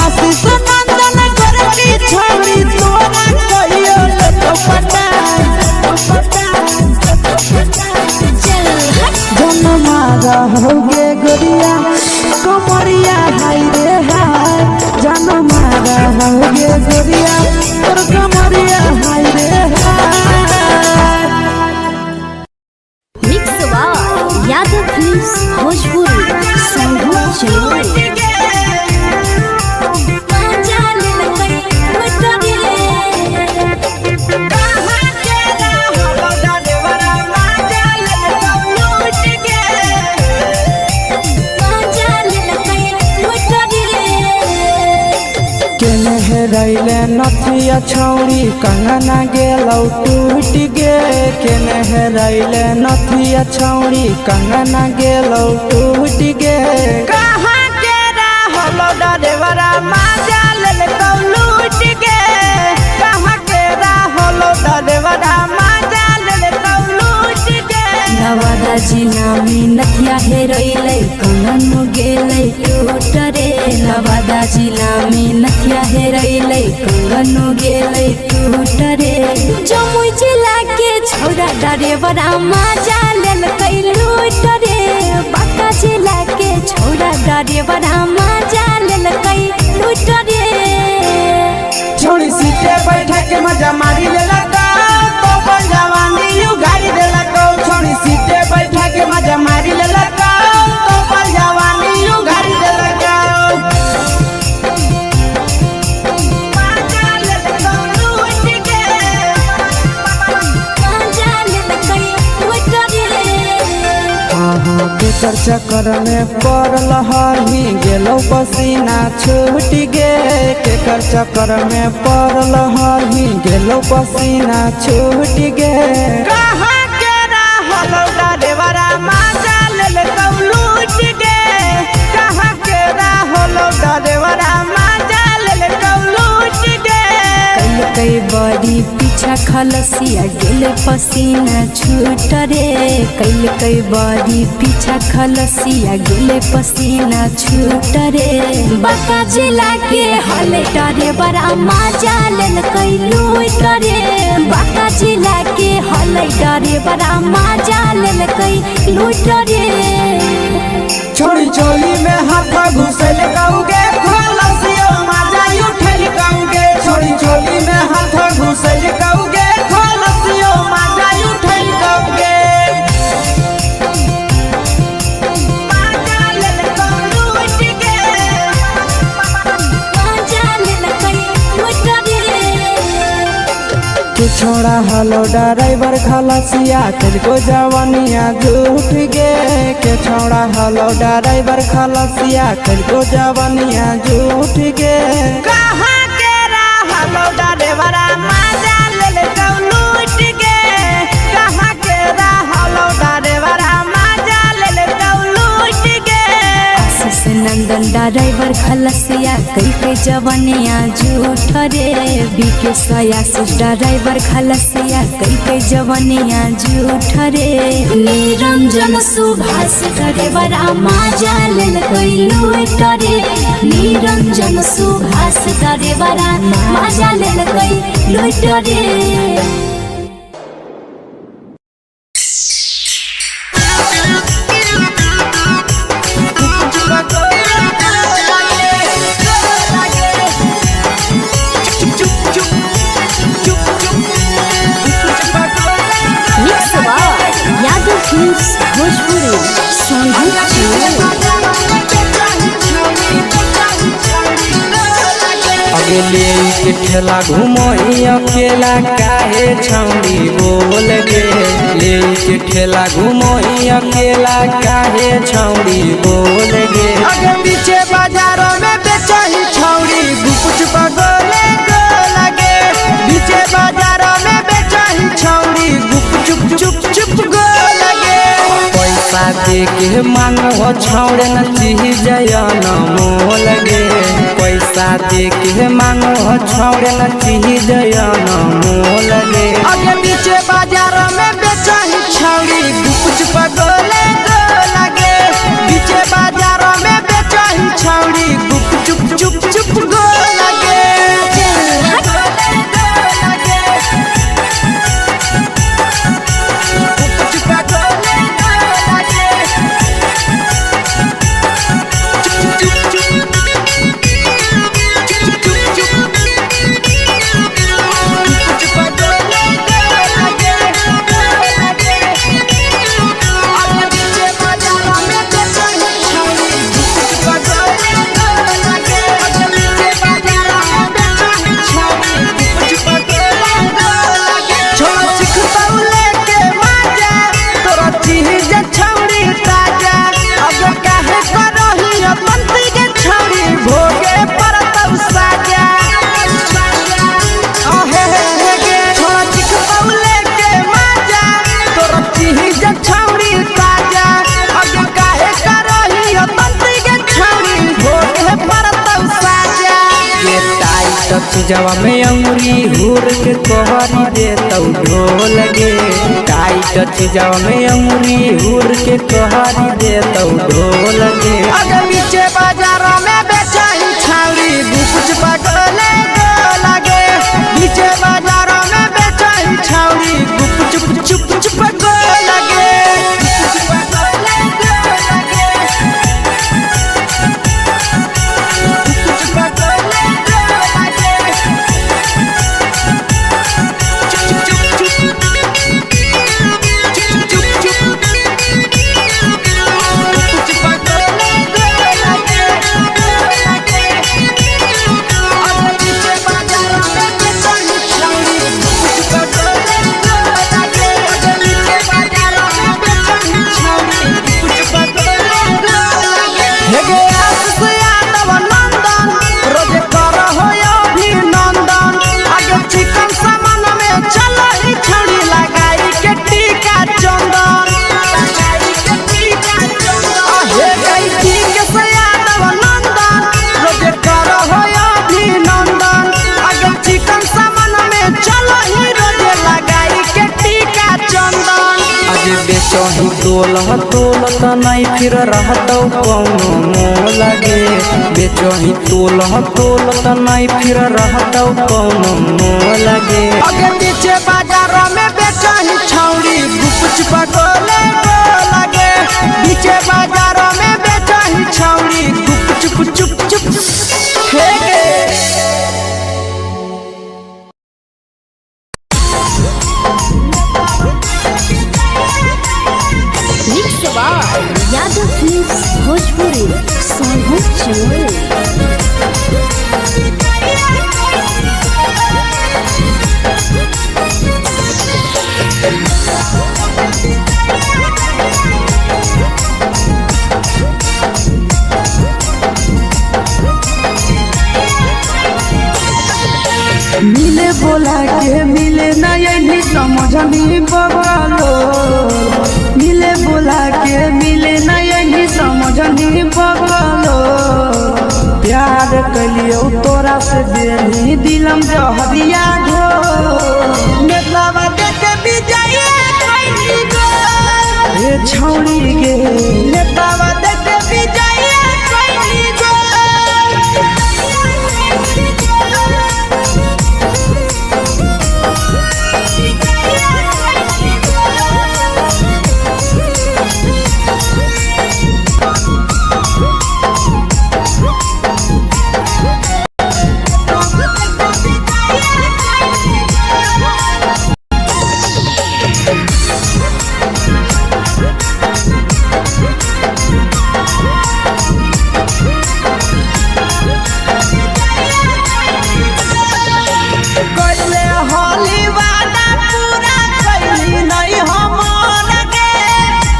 आशीष नंदन गोरखी छौड़ी तोरा कहियो तो पटा जन मारा होगे गोरिया कमरिया हाय रे हाय जन मारा होगे गोरिया तोर कमरिया हाय रे हाय mix by Yadav films Bhojpuri संगीत चलो रैले नथिया छौड़ी कंगना गेलौ टूट गे केने हेरैले नथिया छौड़ी कंगना गेलौ टूट गे कहाँ के रहलो डरेवरा माजा लेलकौ लूट गे कहाँ के रहलो डरेवरा माजा लेलकौ लूट गे नवादा जिला में नथिया हेरैले कंगन गेलै टूट रे नवादा जिला में नथिया हेरैले कंगन गेलै टूट रे जमुई जिला के छौड़ा डरेवरा माजा लेलकै लूट रे बांका जिला के छौड़ा डरेवरा माजा लेलकै लूट रे छोड़ी सीटे बैठा के मजा मारी लेलका तो जवानी यू गाड़ी देलका केकर चक्कर में पड़ल हही गेलो पसीना छूट गे केकर चक्कर में पड़ल हही गेलो पसीना छूट गे कहाँ के रहल डरेवरा माजा लेल लूट गे कहाँ के रहल डरेवरा माजा लेल लूट गे कई बड़ी पीछा खलसिया गेल पसीना छूट रे कई बड़ी पीछा खलसिया गेल पसीना छूट रे बाका जिला के हले डरे बड़ा मजा लेल कई लूट रे बाका जिला के हले डरे बड़ा मजा लेल कई लूट रे छोड़ी चोली में हाथ घुसल गाऊंगे खलसिया मजा उठल गाऊंगे छोड़ी चोली में हाथ घुसल गाऊंगे खलसिया मजा उठल गाऊंगे मजा लेल कई लूट गे मजा लेल कई लूट रे तू छोड़ा हलो ड्राइवर खलसिया तेरे जवानिया झूठ गे के छोड़ा हलो ड्राइवर खलसिया तेरे जवानिया झूठ गे कहाँ के रहलो ड्राइवरा मजा लेल लूट गे कहाँ के रहलो ड्राइवरा मजा लेल लूट गे आशीष नंदन ड्राइवर खलसिया कई जवानिया झूठ रे बीके आशीष ड्राइवर खलसिया कई जवानिया झूठ रे निरंजन सुभाष ड्राइवर मजा लेल कई लूट रे निरंजन सुभाष ड्राइवर मजा लेल कई लूट रे अगले के ठेला घुमोई अकेला काहे छौड़ी बोल गे ले के ठेला घुमोई अकेला काहे छौड़ी बोल गे अगे पीछे बाजारों में बेचही छौड़ी गुपुच बगले गो लगे पीछे बाजारों में बेचही छौड़ी गुप चुप चुप गो लगे पैसा दे के मांगो छौड़े न चीज जयन मोल गे पैसा दे के मांगो छौड़े न चीज जयन मोल गे अगे पीछे बाजार में बेचही छौड़ी गुपुच बगले गो लगे पीछे बाजार में बेचही छौड़ी गुप चुप गो लगे जवा में अंगुरी हुर के कोहरी दे तौ ढोल गे टाइट जवा में अंगुरी हुर के कोहरी दे तौ ढोल गे अगर पीछे बाजार में बेचही छौड़ी गुपुच बगले गो लगे पीछे बाजार में बेचही छौड़ी गुप चुप गो लगे तोलह तोलत नहीं फिर रहतौ कौनो मोह लगे बेचही तोलह तोलत नहीं फिर रहतौ कौनो मोह लगे अगे पीछे बाजार में बेचही छौड़ी गुपचुप गोले लगे पीछे बाजार में बेचही छौड़ी गुपचुप चुप चुप फेंके यादव फिल्म्स भोजपुरी सोनू चोर। मिले बोला के मिले नहीं समझनी बगलो मिले बोला के मिले नहीं समझनी बगलो प्यार कलियो तोरा से बेनी दिलम जहरिया घो नेतलावा देखे बिजाए कोई गो ए छौड़ी गे नेतलावा देखे बिजाए कोई गो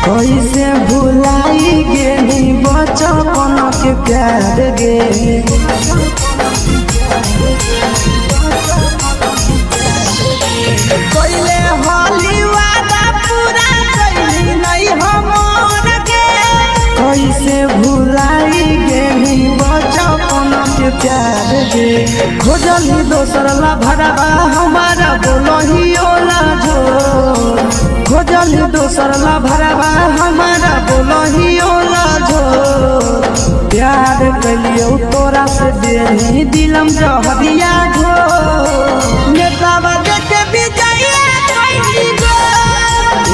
कैसे भुलाई गेली बचपन के प्यार गे कैले हाली वादा पूरा कैली नहीं हमर के कैसे भुलाई गेली बचपन के प्यार गे खोजली दोसर ला भरवा हमारा बोलही ओला जो खोजली दोसर ला भरवा हमारा बोलही ओला झो प्यार कलियो तोरा से बेनी दिलम जहरिया घो नेतावा देखे बिजाए कोई गो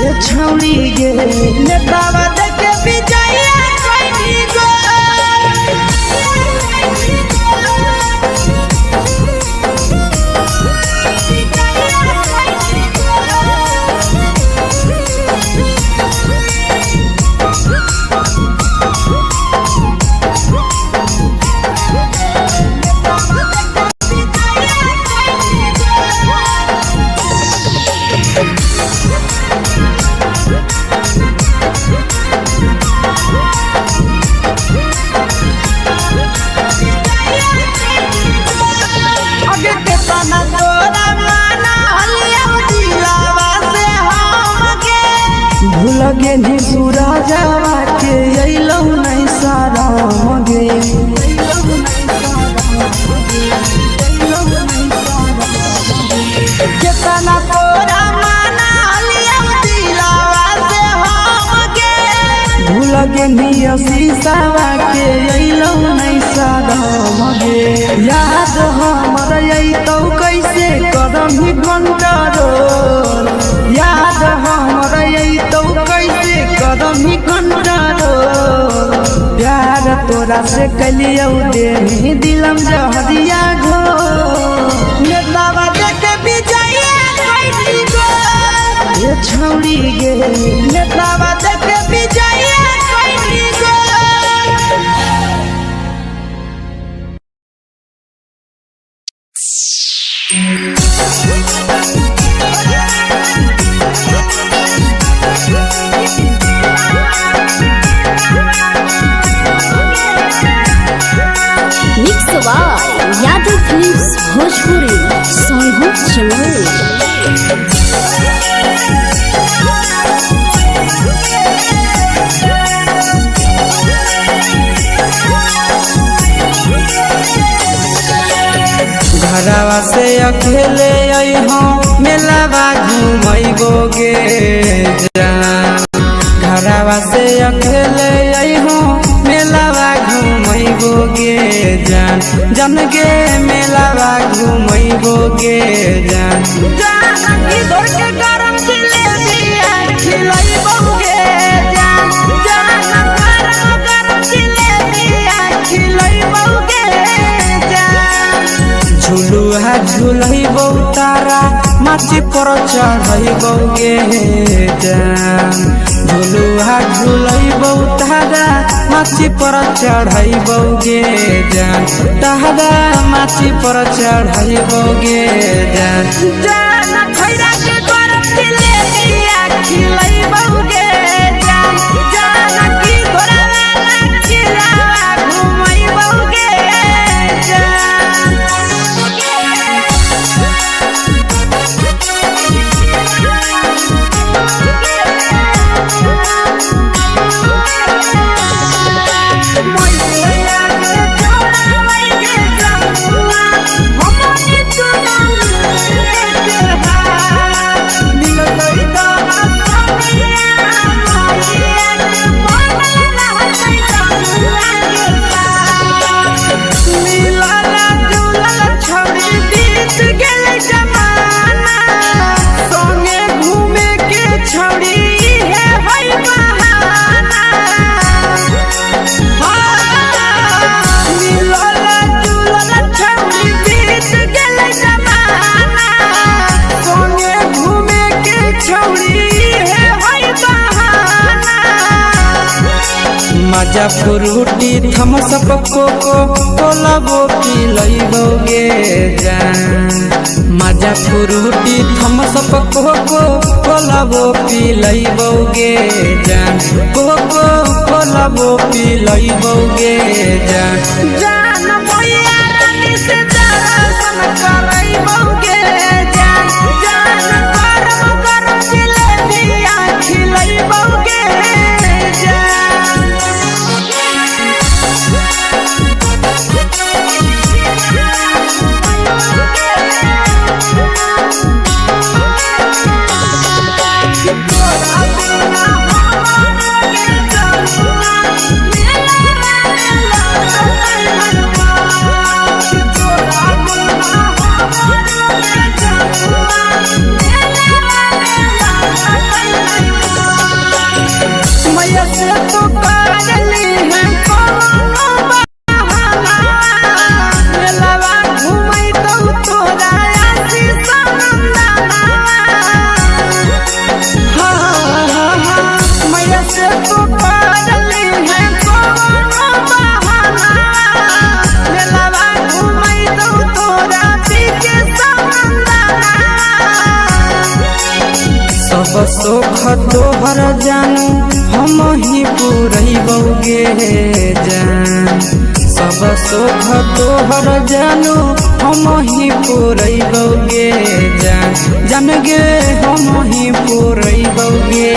ए छौड़ी गे नेतावा देखे बिजाए कोई गो लगे नी सूरजवा के अइलौ नहीं सारा गे केतना तोरा माना लिया दिलावा से हम गे भूल गे नी शीशावा के अइलौ नहीं सारा गे याद हमर अइतौ कैसे कदम ही घंटा रोल याद हमर अइतौ कैसे कदम ही घंटा रोल प्यार तोरा से कलियो देनी दिलम जहरिया घो नेतावा देखे बिजाए कोई गो ए छौड़ी गे नेतावा देखे बिजाए कोई गो यादव फिल्म्स भोजपुरी सोनू चोर। घरवा से अकेले अइहो मेलावा घुमैबो गे जन गे मेलावा घुमैबोगे जान जानकी दौड़ के गरम जिलेबिया खिलैबोगे जान गरम जिलेबिया खिलैबोगे जान झुलुहा झुलैबौ तारा माची पर चढ़ैबोगे जान झुलुहा झुलैबौ तारा माची पर चढ़ैबोगे जान तारा माची पर चढ़ैबोगे जान खैरा के गरम जिलेबिया खिलैबोगे जान जानकी घोड़ावाला खिलावा घुमैबोगे मजा फ्रूटी थमसप कोको कोलाबो पिलैबोगे जान मजा फ्रूटी थमसप कोको कोलाबो पिलैबोगे जान कोको कोलाबो पिलैबोगे जान भैया रानी से दर्शन करैबोगे जान गरम जिलेबिया खिलैबोगे सोख तोहर जानू हम ही पुरैबोगे जान सब सोख तोहर जानू हम ही पुरैबोगे जान जान गे हम ही पुरैबोगे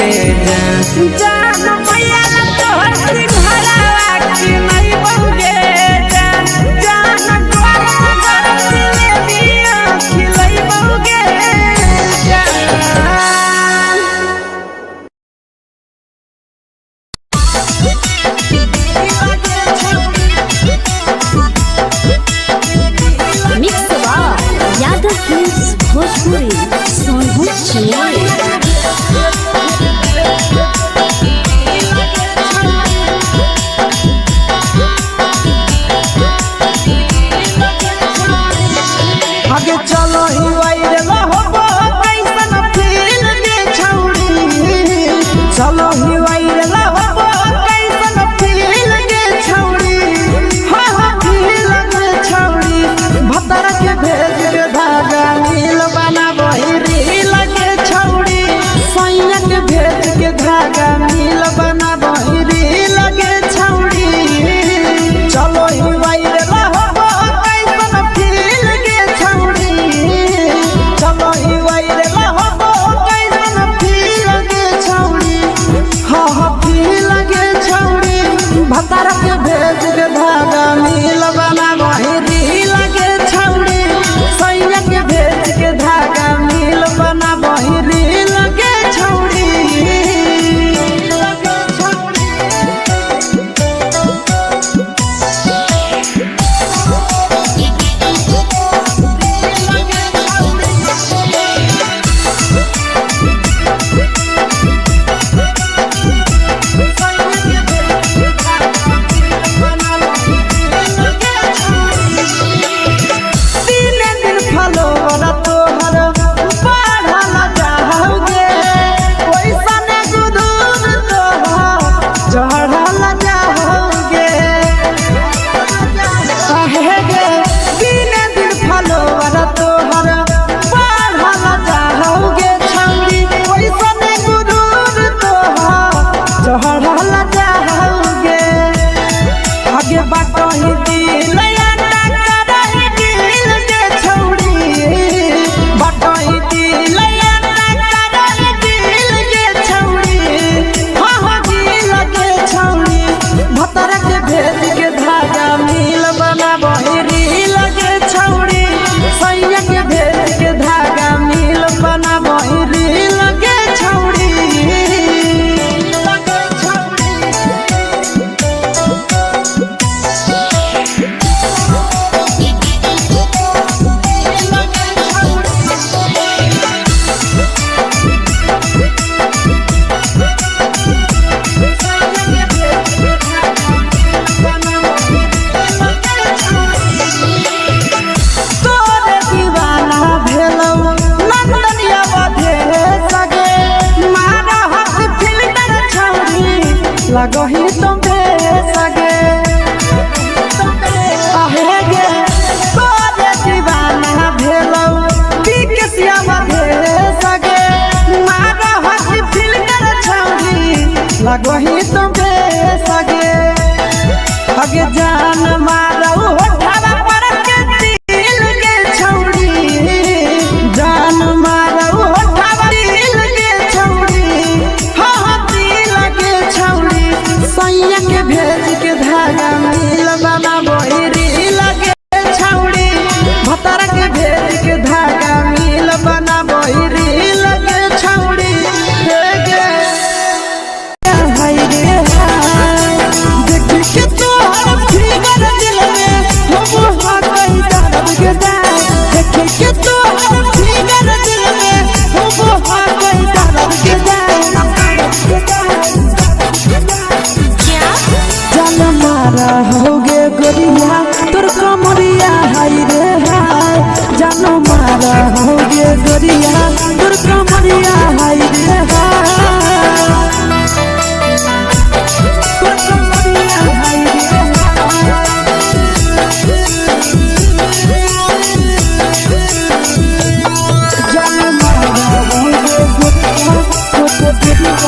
जान भैया तोहर सिंघाड़ा खिलैबोगे जान गरम जिलेबिया खिलैबोगे भोजपुरी सोनू लगही तुम्हे सगे आहे गे तोरे दीवाना भेलौ बिकसिया भे सगे मारा हसी फिल कर छौरी लगही तुम्हे सगे अगे जान मारौ होठवा पर के दिल के छौरी जान मारौ होठवा दिल के छौरी हाँ दिल के छौरी सैया के भेज के धागा मिल बना बहिरी लगे छौरी भतर के भेज के धागा मिल बना बहिरी लगे छौरी हे गे हाय रे हाय देखी के तोहर फिगर दिल में हम हा कहीं दर्द के जाए देखी के तोहर फिगर दिल में हम हा कहीं दर्द के जाए जान मारा होगे गोरिया तोर कमरिया हाय रे हाय जान मारा होगे गोरिया तोर कमरिया हाय रे हाय तोर कमरिया हाय रे हाय जान मारा होगे गोरिया तोर कमरिया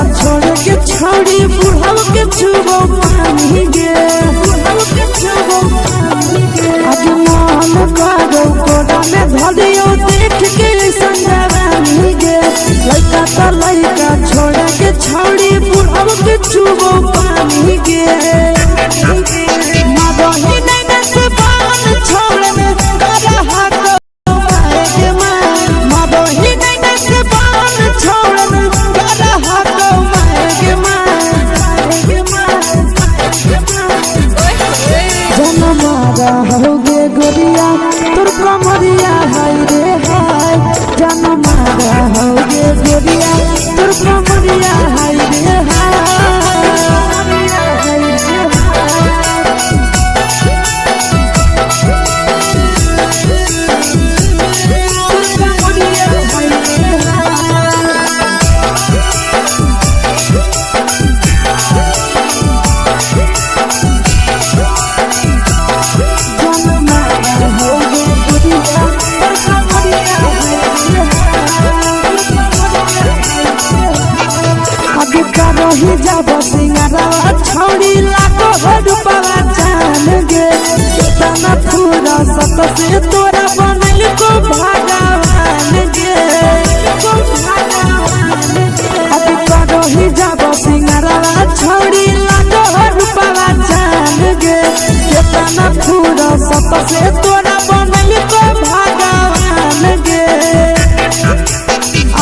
छोड़ी बुढ़ाव के छुबो पानी गे बुढ़ाव के छुबो पानी गे आज मन करो कोड़ा में धरियो देख के संजवानी गे लइका त लइका छोड़ के छोड़ी बुढ़ाव के छुबो पानी गे मदही नैना से बान छोड़ में करा हाथ माए गे मां मदही नैना से बान छोड़ में करा हाथ माए गे मां मारा होगे गोरिया तोर कमरिया हाय रे हाय जान मारा होगे गोरिया तोर कमरिया हाय रे रही जब सिंगारा छोड़ी लाखों रुपया जान गे कितना पूरा सत से तोरा बनल को भगवान गे अभी रही जब सिंगारा छोड़ी लाखों रुपया जान गे कितना पूरा सत से तोरा बनल को भगवान गे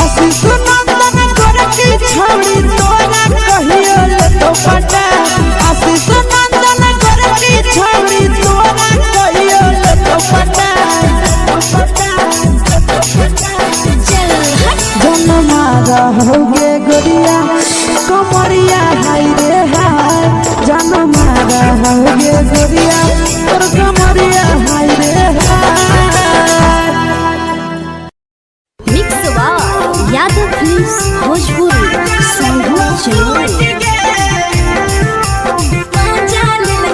आशीष नंदन गोरखी छोड़ी तोरा कहियो ले तो पटा आशीष नंदन गोरखी छोड़ी तोरा कहियो ले तो पटा जन मारा होगे गोरिया कमरिया हाय रे हाय जन मारा होगे गोरिया तोर कमरिया हाय रे हाय मिक्स यादव फिल्म्स भोजपुरी संगीत चैनल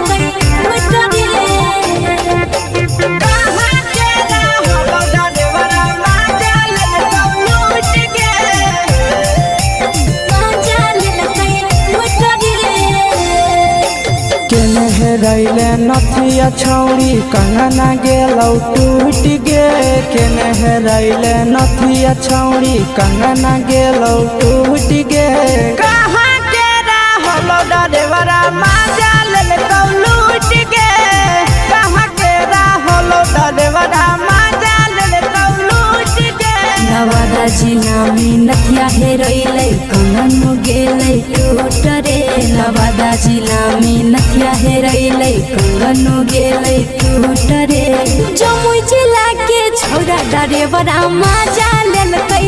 रैले नथिया छौड़ी कंगना गेलौ टूट गे केने रैले नथिया छौड़ी कंगना गेलौ टूट गे कहाँ के रहलो डरेवरा माजा लेलकौ लूट गे कहाँ के रहलो डरेवरा माजा लेलकौ लूट गे नवादा जिला में नथिया हेरैलै कंगन गेलै टूट रे नवादा जिला में नथिया हेरैलै कंगन गेलै टूट रे जमुई जिला के छौरा डरेवरा माजा लेलकै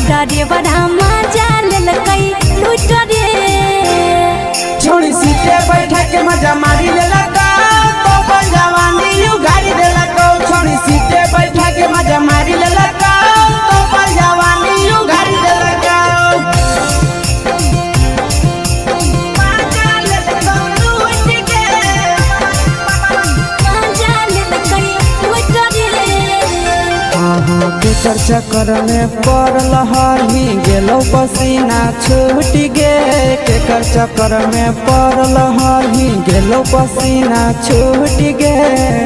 डरे बड़ा मजा लेलकै लूट रे छोड़ी सीटे बैठा के मजा मारी लेलका तो अपन जवानी यू गाड़ी देलका छोड़ी सीटे बैठा के मजा मारी लेलका तो अपन जवानी यू गाड़ी देलका केकर चक्कर में पड़ल हरही गेलो पसीना छूट गे केकर चक्कर में पड़ल हरही गेलो पसीना छूट गे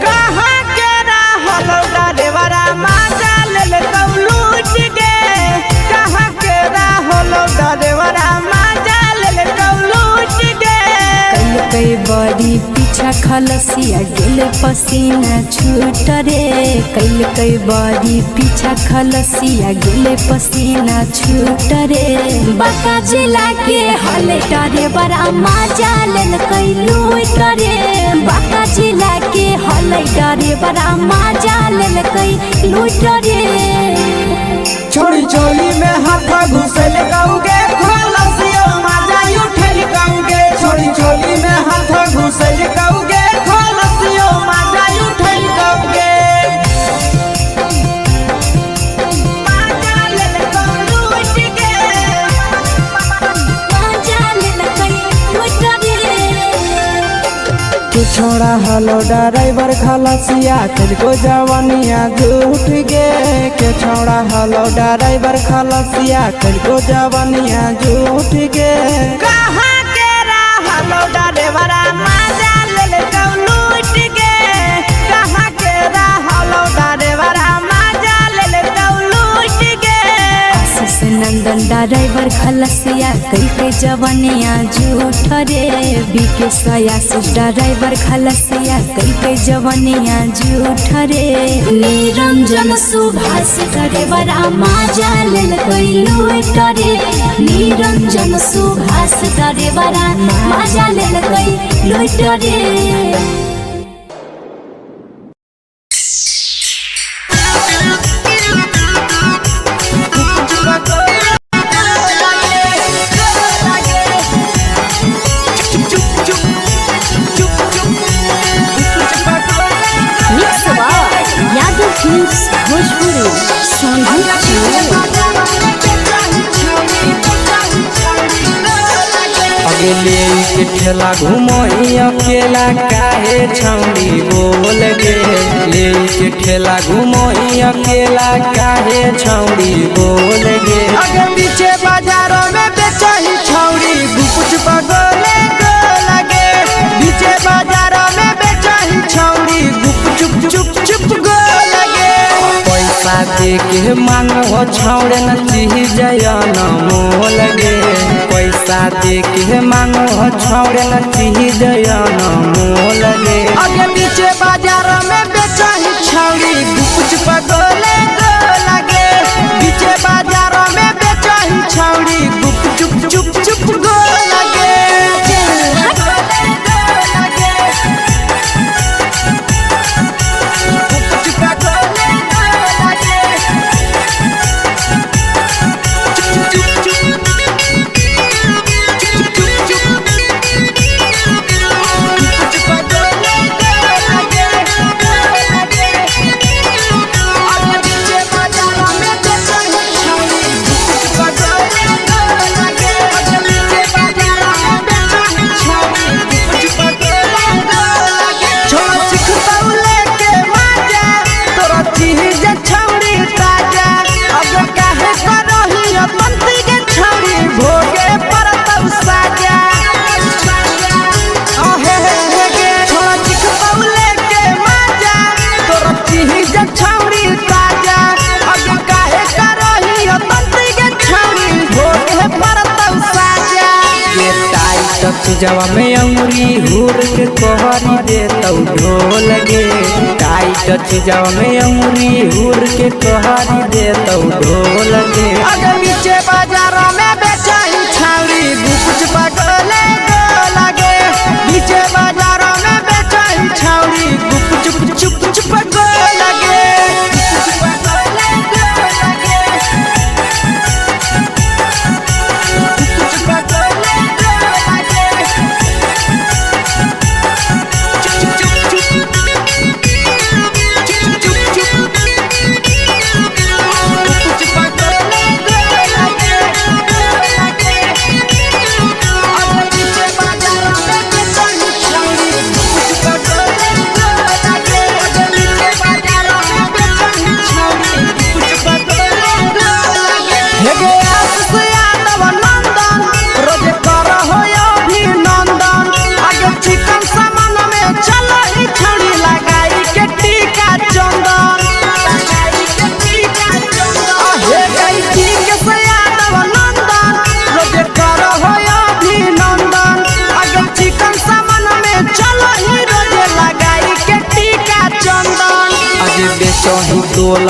कहाँ के रहल डरेवरा मजा लेलकौ लूट गे कहाँ के रहल डरेवरा मजा लेलकौ लूट गे कई बड़ी पीछा खलसिया गेल पसीना छूट रे कई बड़ी पीछा खलसिया गेल पसीना छूट रे बाका जिला के हले डरे बड़ा मजा लेलकै लूट रे बाका जिला के हले डरे बड़ा मजा लेलकै लूट रे छोड़ी चोली में हाथ घुसल गाऊगे खलसिया मजा उठल गाऊगे छोड़ी चोली में हाथ घुसल गाऊगे खलसिया मजा उठल गाऊगे छोड़ा हलो ड्राइवर खलसिया तुझको जवानिया झूठ गे के छोड़ा हलो ड्राइवर खलसिया तुझको जवानिया झूठ गे कहाँ के हलो ड्राइवर मजा लेलकौ लूट गे कहाँ के हलो ड्राइवर मजा लेलकौ लूट गे आशीष नंदन ड्राइवर खलसिया कई जवानिया झूठ रे बीके आशीष ड्राइवर खलसिया कई जवानिया झूठ रे निरंजन सुभाष ड्राइवर मजा लेलकै लूट रे निरंजन सुभाष ड्राइवर मजा लेलकै लूट रे ले के ठेला घुमोई अकेला काहे छौड़ी बोल गे ले के ठेला घुमोई अकेला काहे छौड़ी बोल गे अगे पीछे बाजारों में बेचही छौड़ी गुपुच बगले गो लगे पीछे बाजारों में बेचही छौड़ी गुप चुप चुप चुप गो लगे पैसा दे के मांगो छौड़े न चीज न मोल गे पैसा दे के मांगो छौड़े न चीज न मोल गे अगे पीछे बाजार में बेचही छौड़ी गुपुच पगले गो लगे पीछे बाजार में बेचही छौड़ी गुप चुप चुप चुप गो लगे जवा में अंगुरी हुर के कोहरी दे तौ ढोल गे टाइट जवा में अंगुरी हुर के कोहरी दे तौ ढोल गे अगर पीछे बाजारों में बेचही छौड़ी गुपुच पगले गो लगे पीछे बाजारों में बेचही छौड़ी गुप चुप चुप चुप गो लगे बेचही तोल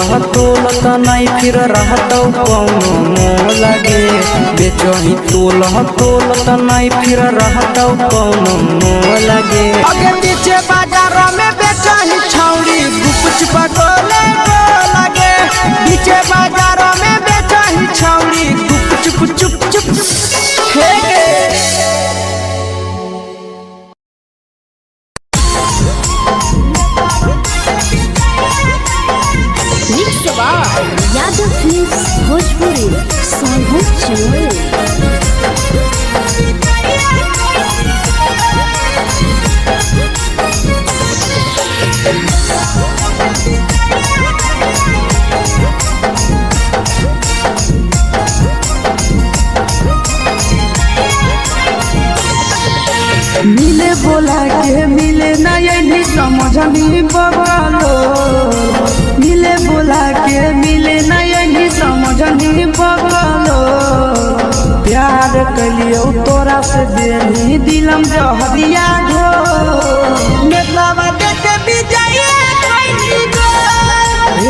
नहीं फिर रहतौ कौनो मोल गे बेचही तोल नहीं फिर रहतौ कौनो मोल गे अगे पीछे बाजार में बेचही छौड़ी गुपचुप गोले लगे पीछे बाजार में बेचही छौड़ी गुपचुप चुप चुप हे यादव फिल्म्स भोजपुरी सॉन्ग मिले बोला के मिले ना यही समझनी बगलो मिले बोला के मिले ना यही समझनी बगलो प्यार कलियो तोरा से देनी दिलम जहरिया घो नेतवा देखे भी जाइए कोई गो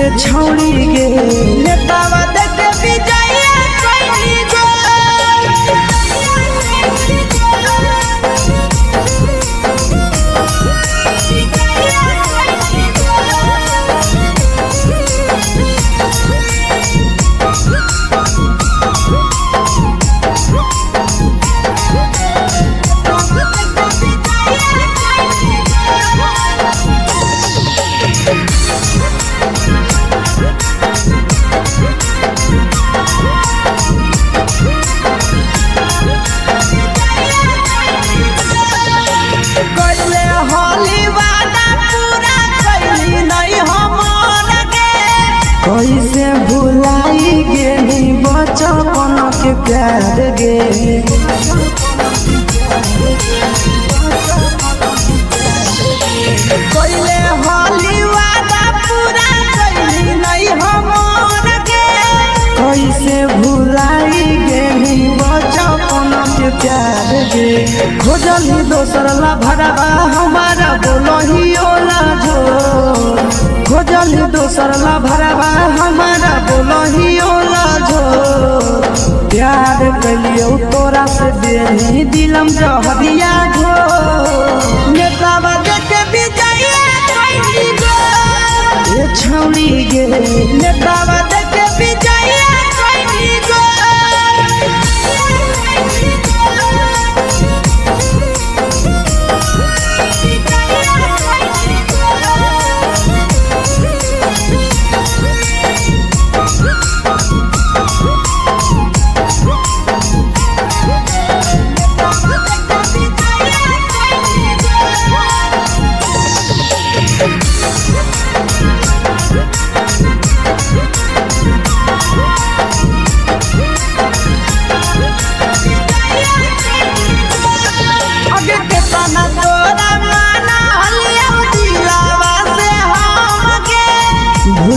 ए छौड़ी गे नेतवा देखे भी जाइए कोई गो कैसे भुलाई गेली बचपन के प्यार गे कैले होली वादा पूरा कैली नहीं हमर गे कैसे भुलाई गेली बचपन के प्यार गे खोजली दोसर ला भरवा हमारा बोलही ओला जो खोजली दोसर ला भरवा हमारा बोलही ओला जो प्यार कलियो तोरा से देनी दिलम जहरिया घो नेतवा देखे भी जाइए कोई गो ए छौड़ी गे नेतवा देखे भी जाइए कोई गो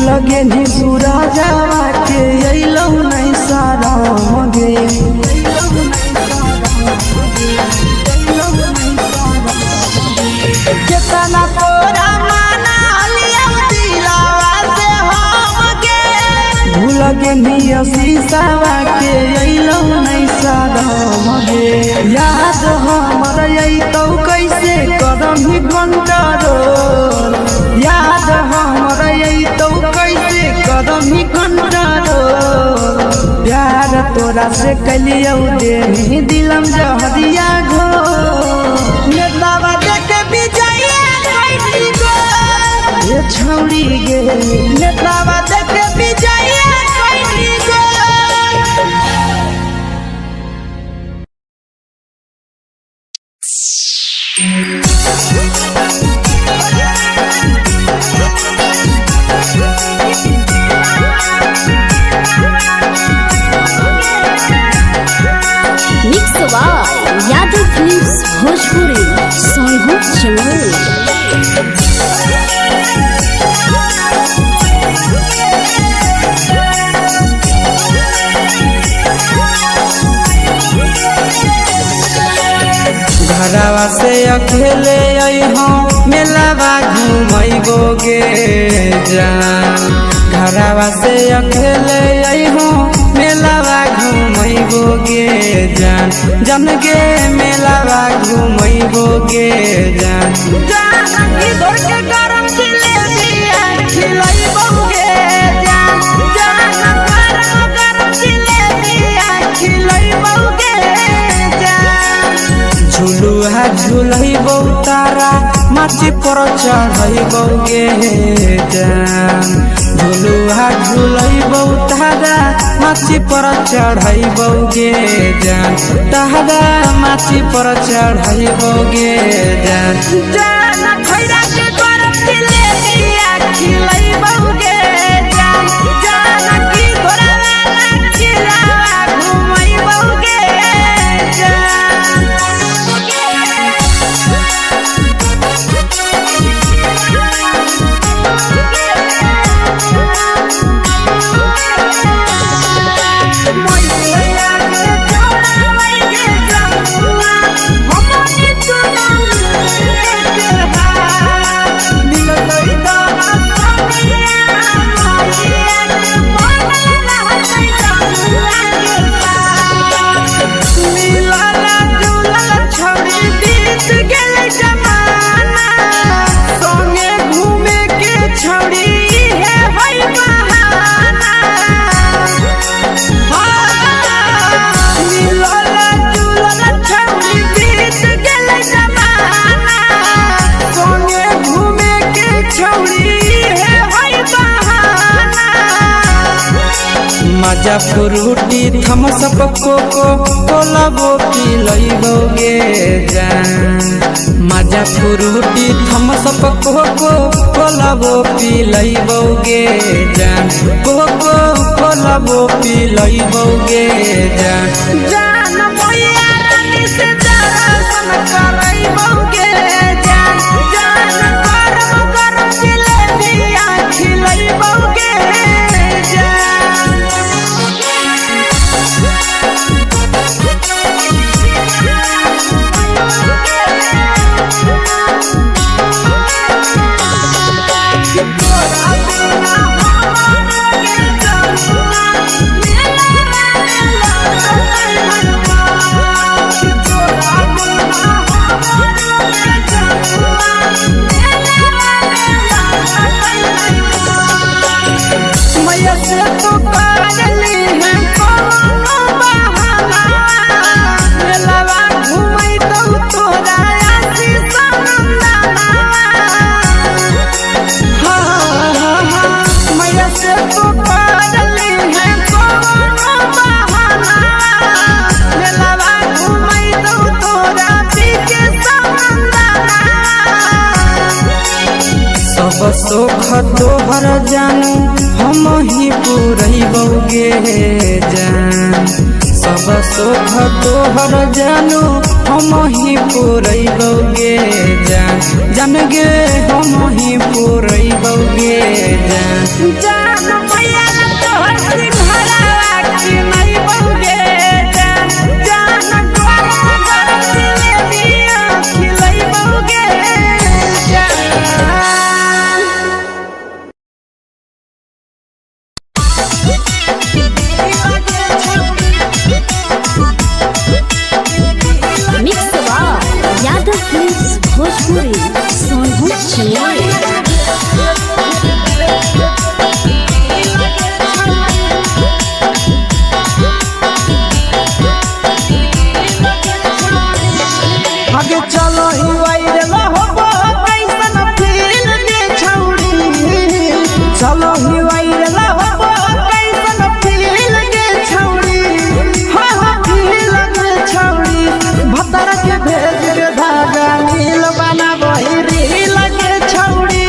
लगे नी सूरजवा के अइलौ नहीं सारा गे केतना तोरा माना लिया दिलावा से हम गे भूल गे नी शीशावा के अइलौ नहीं सारा गे याद हमर अइतौ कैसे करम ही कंट्रोल याद हमर अइतौ कैसे करम ही कंट्रोल प्यार तोरा से कलियो देनी दिलम जहरिया घो नेतवा देखे भी जाइए कोई गो ए छौड़ी गे नेतवा देखे भी जाइए कोई गो Yadav films Bhojpuri song channel घरवा से अकेले अइहो मेलावा घुमैबो गे जान जान घरवा से अकेले अइहो मेलावा घूमैबो गे जान जन गे मेलावा घूमैबो गे जान जान की दौड़ के गरम जिलेबिया खिलैबो गे जान जान गरम जिलेबिया खिलैबो गे जान झुलुहा झुलैबो तारा माची पर चढ़ैबो गे जान झुलुहा झुलैबो तारा माची पर चढ़ैबो गे जान तारा माची पर चढ़ैबो गे जान जान खैरा के गरम जिलेबिया खिलैबो गे जान जान की घोड़ावाला खिलावा घुमैबो गे जान मजा फ्रूटी थम्स अप कोको कोला वो पिलैबो गे जान मजा फ्रूटी थम्स अप कोको कोला वो पिलैबो गे जान कोको कोला वो पिलैबो गे जान जान मोया रानी से दर्शन करैबो गे जान जान गरम गरम जिलेबिया खिलैबो गे जान सोख तोहर जानू हम ही पुरैबो गे जान सब सोख तोहर जानू हम ही पुरैबो गे जान जान गे हम ही पुरैबो गे जान जान मैया तोहर सिंहरावा खिलैबो गे जान जान गरम गरम जिलेबिया खिलैबो गे जान भोजपुरी सोनू आगे चलो ही वायरल होबो कैसन फील दे छौड़ी चलो ही वायरल होबो कैसन फील दे छौड़ी हा हा फील दे छौड़ी भतर के भेज के धागा नील बनाबो रील के छौड़ी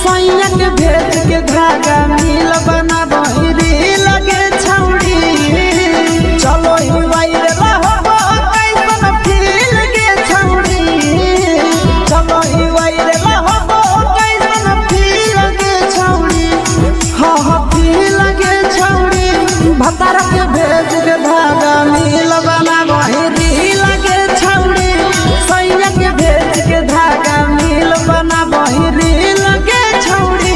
सैया के भेज के धागा नील बनाबो रील के छौड़ी चलो ही वायरल होबो कैसन फील के छौड़ी चलो ही वायरल होबो कैसन फील के छौड़ी हा हा फील के छौड़ी भतर के भेज के धागा नील बनाबो रील के छौड़ी सैया के भेज के धागा नील बनाबो रील के छौड़ी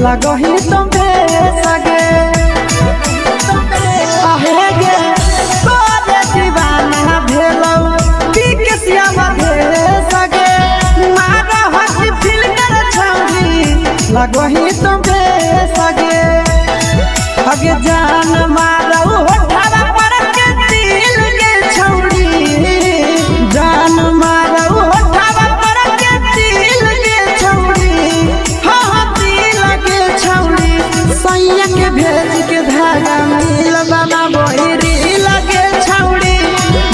लगही तुम्हे सगे आहे गे तोरे दीवाना भेलौ पी के सियावा भे सगे मारा हंसी फिल कर छौरी लगही तुम्हे सगे हगे जान मारौ होठवा पर के दिल के छौरी जान मारौ होठवा पर के दिल के छौरी हाँ दिल के छौरी सैया के भेज के धागा मिल बाबा बहिरी लगे छौरी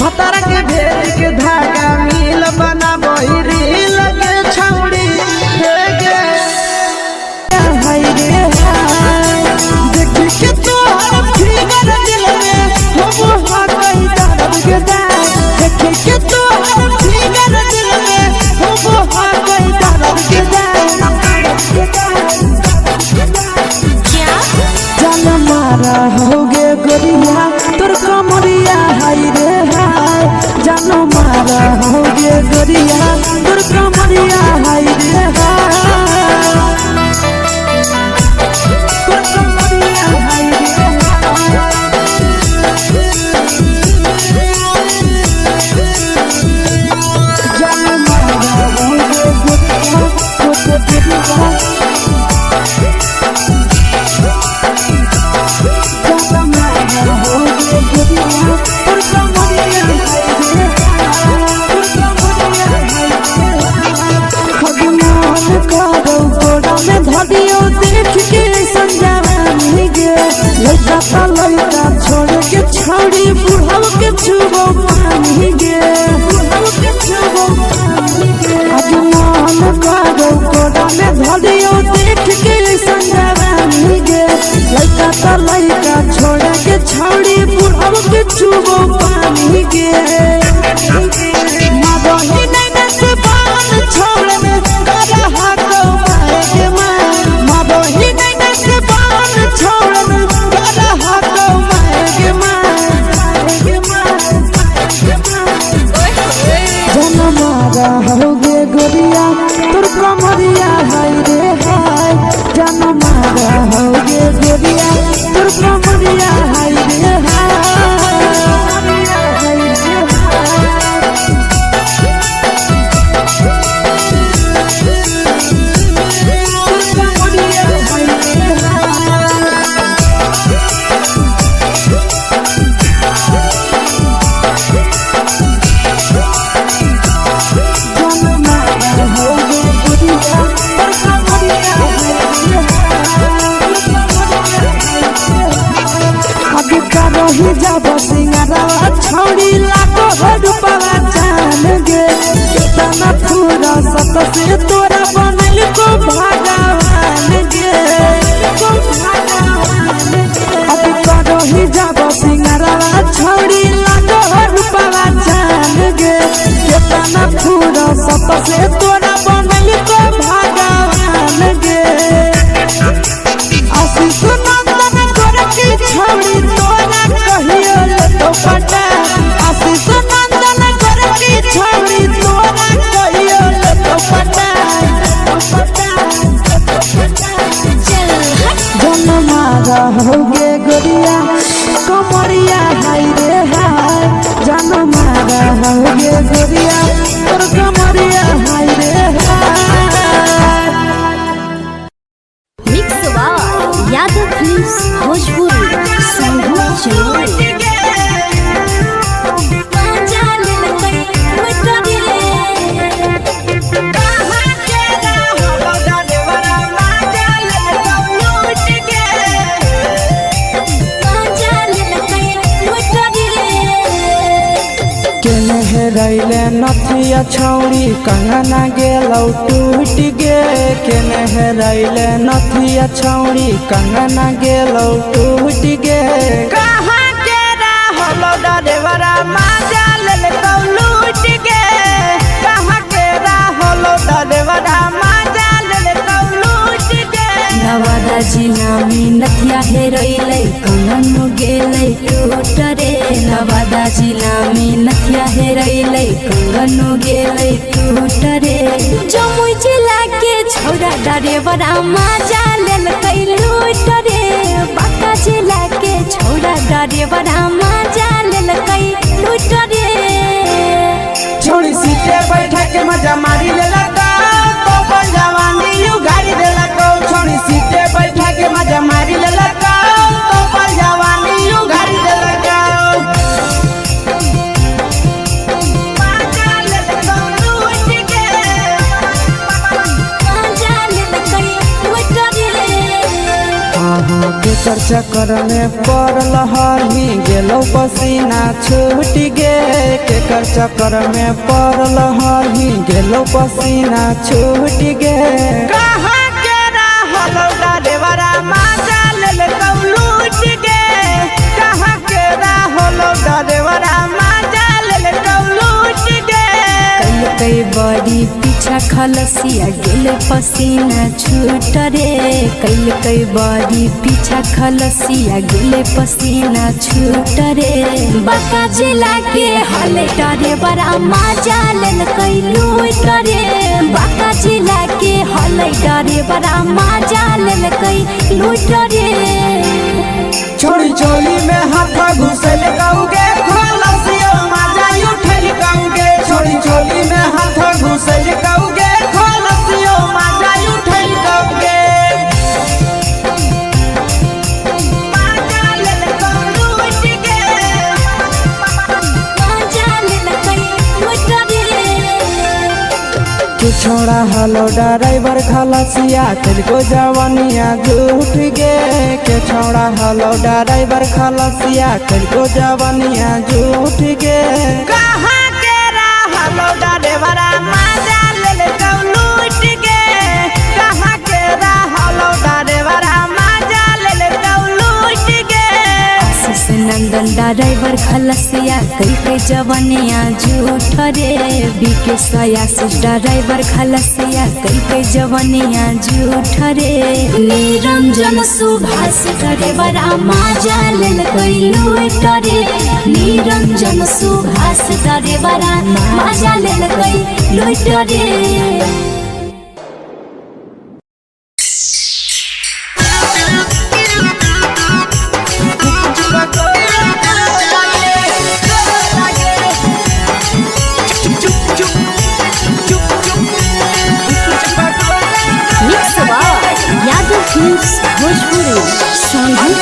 भतर के भेज के धागा मिल बना बहिरी लगे छौरी हे गे हाय रे हाय देखी के तोहर फिगर दिल में हो हा कहीं दर्द के दाग देखी के तोहर फिगर दिल में हो हा कहीं दर्द के दाग जान मारा होगे गोरिया तोर कमरिया हाय रे हाय जान मारा होगे गोरिया तोर कमरिया हाय रे हाय तोर कमरिया हाय रे जान मारा होगे गोरिया तोर कमरिया धरियो देख के संजावानी गे लड़का का लड़का छोड़ के छौड़ी बुढ़ाव के छुबो पानी गे बुढ़ाव के छुबो पानी गे आज मन करो कोड़ा में धरियो देख के संजावानी गे लड़का का लड़का छोड़ के छौड़ी बुढ़ाव के छुबो पानी गे माबही नहीं से बाल छोड़ में करा हाको मारे माबही नहीं से बाल छोड़ में करा हाको मारे जन मारा होगे गोरिया तोर कमरिया हाय रे हाय जन मारा होगे गोरिया तोर कमरिया हाय रे हाय रही जब सिंगारा छौड़ी लाखो रुपवा जान गे कितना पूरा सत से तोरा बनल को भगवान गे अब रही जब सिंगारा छौड़ी लाखो रुपवा जान गे कितना पूरा सत से तोरा बनल को भगवान गे आशीष नंदन गोरखी छौड़ी तोरा कहियो तो पटा आशीष नंदन गोरखी छौड़ी तोरा कहियो तो पटा जन मारा होगे गोरिया कमरिया हाय रे हाय जन मारा होगे गोरिया तोर कमरिया हाय रे हाय मिक्स यादव फिल्म्स भोजपुरी संगीत चलो रैले नथिया छौड़ी कंगना गेलौ टूट गे केने हेरैले नथिया छौड़ी कंगना गेलौ टूट गे कहाँ के रहलो डरेवरा माजा लेलकौ लूट गे कहाँ के रहलो डरेवरा माजा लेलकौ लूट गे नवादा जिला में नथिया हेरैले कंगन गेलै टूट रे नवादा जिला में नथिया हेरैले कंगन गेलै टूट रे जमुई जिला के छौड़ा डरेवरा माजा लेलकै लूट रे बाका जिला के छोड़ा डरे बड़ा मजा लेलकै लूट रे छोड़ी सीटे बैठा के मजा मारी लेला तो पर जवानी यू गाड़ी देला को छोड़ी सीटे बैठा के मजा मारी लेला तो पर जवानी यू गाड़ी देला केकर चक्कर में पड़ल हही गेलो पसीना छूट गे केकर चक्कर में पड़ल हही गेलो पसीना छूट गे कहाँ के रहलो डरेवरा मजा ले लूट गे कहाँ के रहलो डरेवरा मजा ले लूट गे कई बड़ी पीछा खलसिया गेल पसीना छूट रे कई बड़ी पीछा खलसिया गेल पसीना छूट रे बाका जिला के हले डरे बड़ा मजा लेलकै लूट रे बाका जिला के हले डरे बड़ा मजा लेलकै लूट रे छोड़ी चोली में हाथ घुसल गाऊंगे खलसिया मजा उठल गाऊंगे छोड़ी चोली में हाथ घुसल गाऊंगे खलसिया मजा उठल गाऊंगे छोड़ा हलो ड्राइवर खलसिया तेलको जवानिया झूठ गे के छोड़ा हलो ड्राइवर खलसिया तेलको जवानिया झूठ गे कहाँ के हलो ड्राइवर मजा ले लूट गे कहाँ के हलो ड्राइवर मजा ले लूट गे आशीष नंदन ड्राइवर खलसिया कई जवानिया झूठ रे बीके आशीष ड्राइवर खलसिया कई जवानिया झूठ रे निरंजन सुभाष ड्राइवर मजा लेलकै लूट रे निरंजन सुभाष ड्राइवर मजा लेलकै लूट रे भोजपुरी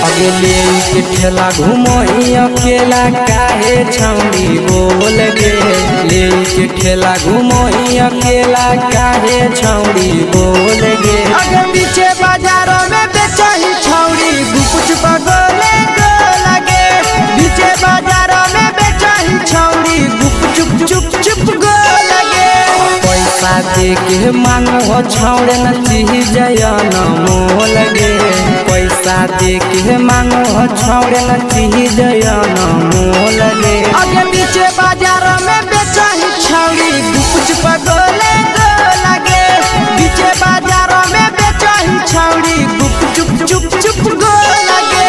अगले के ठेला घुमोई अकेला काहे छौड़ी बोल गे ले के ठेला घुमोई अकेला काहे छौड़ी बोल गे अगे पीछे बाजारों में बेचही छौड़ी गुपुच बगले गो लगे पीछे बाजारों में बेचही छौड़ी गुप चुप चुप गो लगे पैसा दे के मांगो छौड़े न चीज जयन मोल गे पैसा दे के मांगो छौड़े न चीज जयन मोल गे अगे पीछे बाजार में बेचही छौड़ी गुपुच पगले गो लगे पीछे बाजार में बेचही छौड़ी गुप चुप गो लगे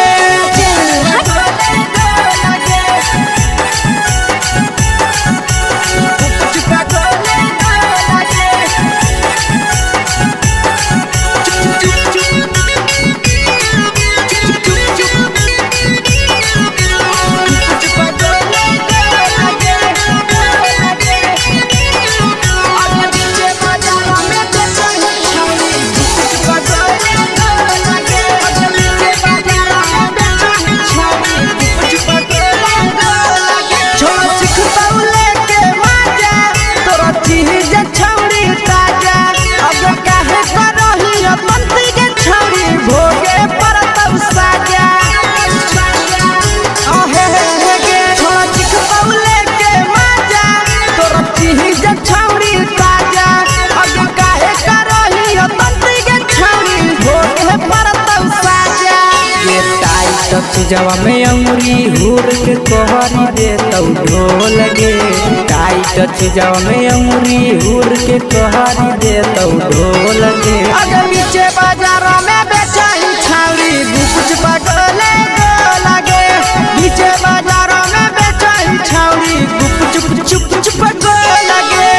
जवा में अंगुरी हुर के कोहरी दे तौ ढोल गे टाइट जवा में अंगुरी हुर के कोहरी दे तौ ढोल गे अगर पीछे बाजार में बेचही छौड़ी गुपुच पगले गो लगे पीछे बाजार में बेचही छौड़ी गुप चुप गो लगे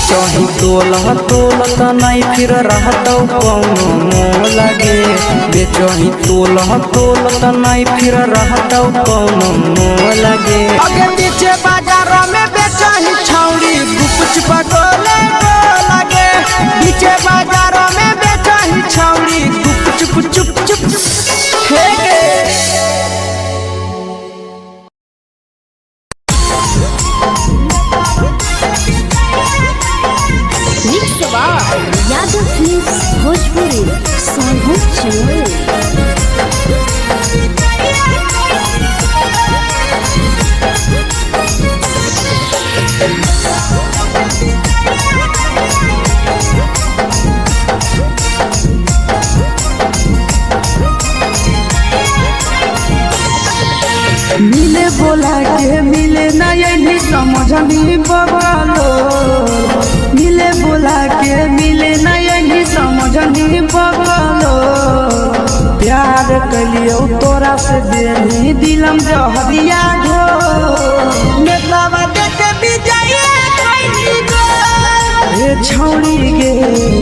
बेचही तोला तोलत नहीं फिर रहतौ कौनो मोह लगे बेचही तोला तोलत नहीं फिर रहतौ कौनो मोह लगे आगे पीछे बाजार में बेचही छौड़ी गुपच पटोले लगे पीछे बाजार में बेचही छौड़ी गुप चुप चुप फेंके यादव फिल्म्स भोजपुरी संगीत चैनल। मिले बोला के मिले ना यही समझनी बगलो मिले बोला के मिले ना यही समझनी बगलो प्यार कलियो तोरा से देनी दिलम जहरिया घो नेतावा देखे विजय खैनी गो ए छौड़ी गे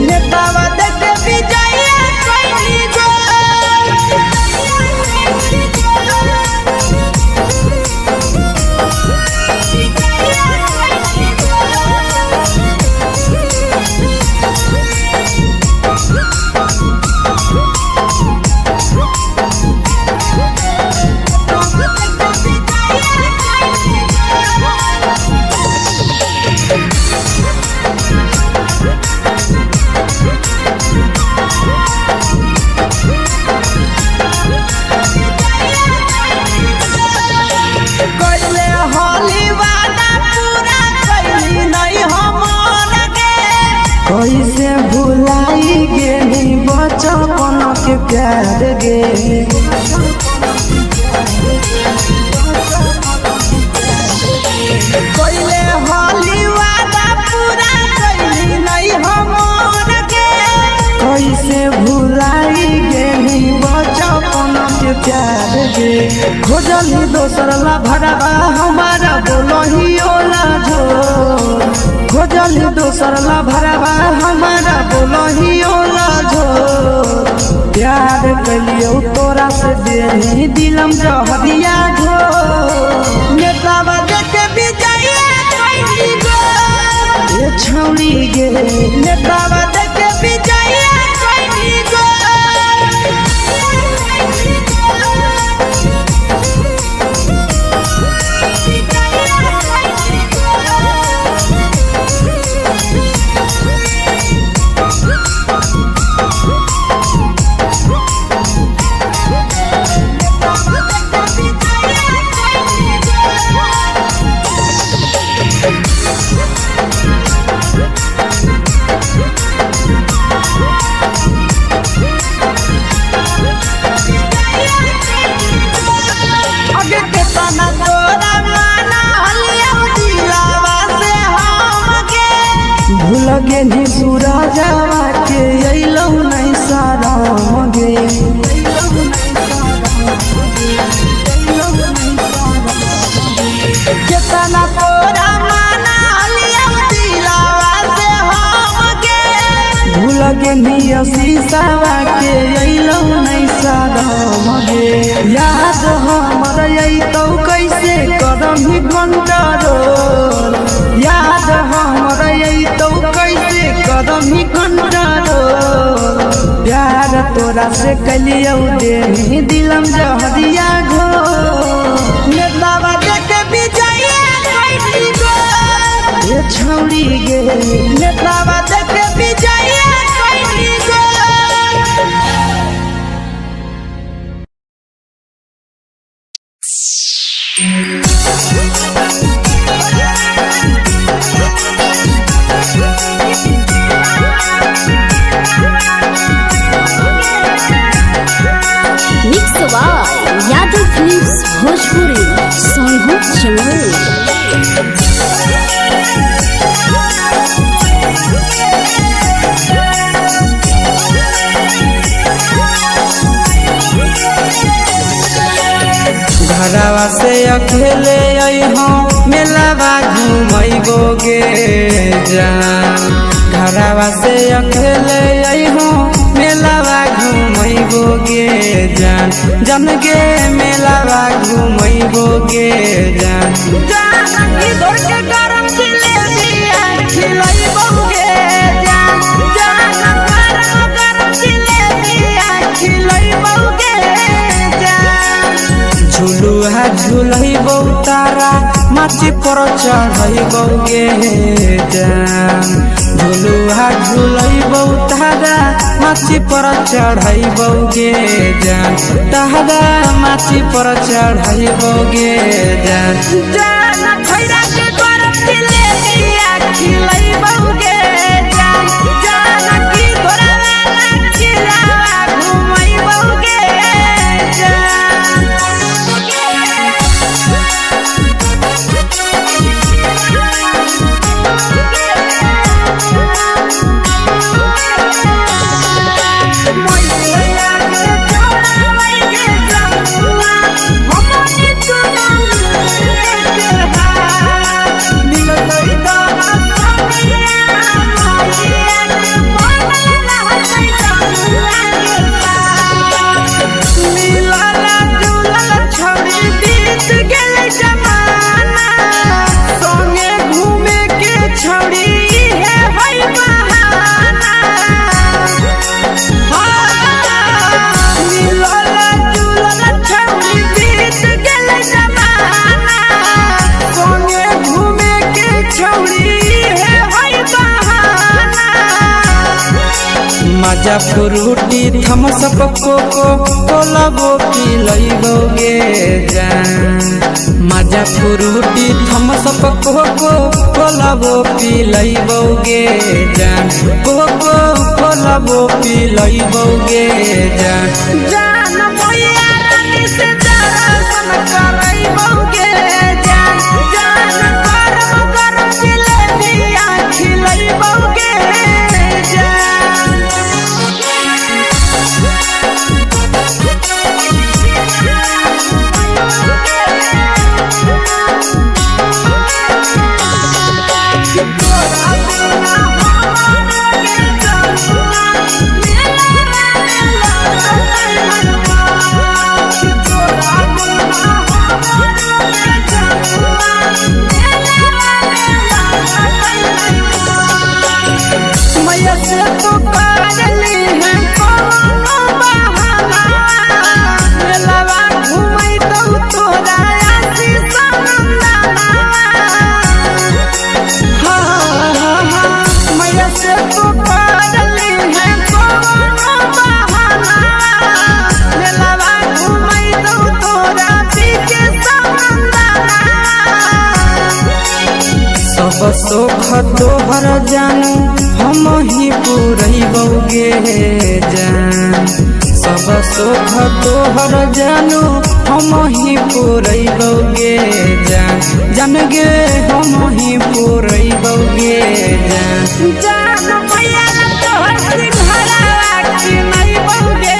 नेतावा देखे विजय खैनी गो कैसे भुलाई गेली बचपन के प्यार गे कैले होली वादा पूरा कैली नहीं हमर गे कैसे भुलाई गेली बचपन के प्यार गे खोजली दोसर ला भरवा हमारा बोलही ओला झो खोजली दोसर ला भरवा हमारा बोलही ओला झो प्यार कलियो तोरा से देनी दिलम जहरिया घो नेतावा देखे विजय खैनी गो ए छौड़ी गे नेतावा देखे विजय खैनी गो लगे नी सूरजवा के अइलौ नहीं सारा गे केतना तोरा माना लिया दिलावा से हम गे भूल गे नी शीशावा के अइलौ नहीं सारा गे याद हमर अइतौ कैसे करही कंट्रोल याद हमर अइतौ कैसे करही कंट्रोल प्यार तोरा से कलियौ देनी दिलम जहरिया घो नेतावा देखे विजय खैनी गो ए छौड़ी गे नेतावा देखे विजय खैनी गो यादव फिल्म्स भोजपुरी संगीत चैनल। घरवा से अकेले अइहो मेलावा घूमैबो गे जान घरवा से अकेले अइहो मेलावा घूमैबो गे जान जन गे मेलावा घूमैबो गे जान जान की दौड़ के गरम जिलेबिया खिलैबो गे जान जान गरम जिलेबिया खिलैबो गे जान झुलुहा झुलैबो तारा माची पर चढ़ैबो गे जान झुलुहा झुलैबो तारा माची पर चढ़ैबो गे जान तारा माची पर चढ़ैबो गे जान जान खैरा के गरम जिलेबिया खिलैबो गे जान जान की घोड़ावाला खिलावा घुमैबो गे मजा फ्रूटी थम्स अप कोको कोलाबो पिलैबो गे जान मजा फ्रूटी थम्स अप कोको कोलाबो पिलैबो गे जान कोको कोलाबो पिलैबो गे जान जान मोया रानी से दर्शन करैबो गे जान जान गरम जिलेबिया खिलैबो गे सब सुख तोहर जानू हम ही पूरैबो गे जान सब सुख तोहर जानू हम ही पूरैबो गे जान जन गे हम ही पूरैबो गे जान जान मैया तोहर सिंघारा खिलैबो गे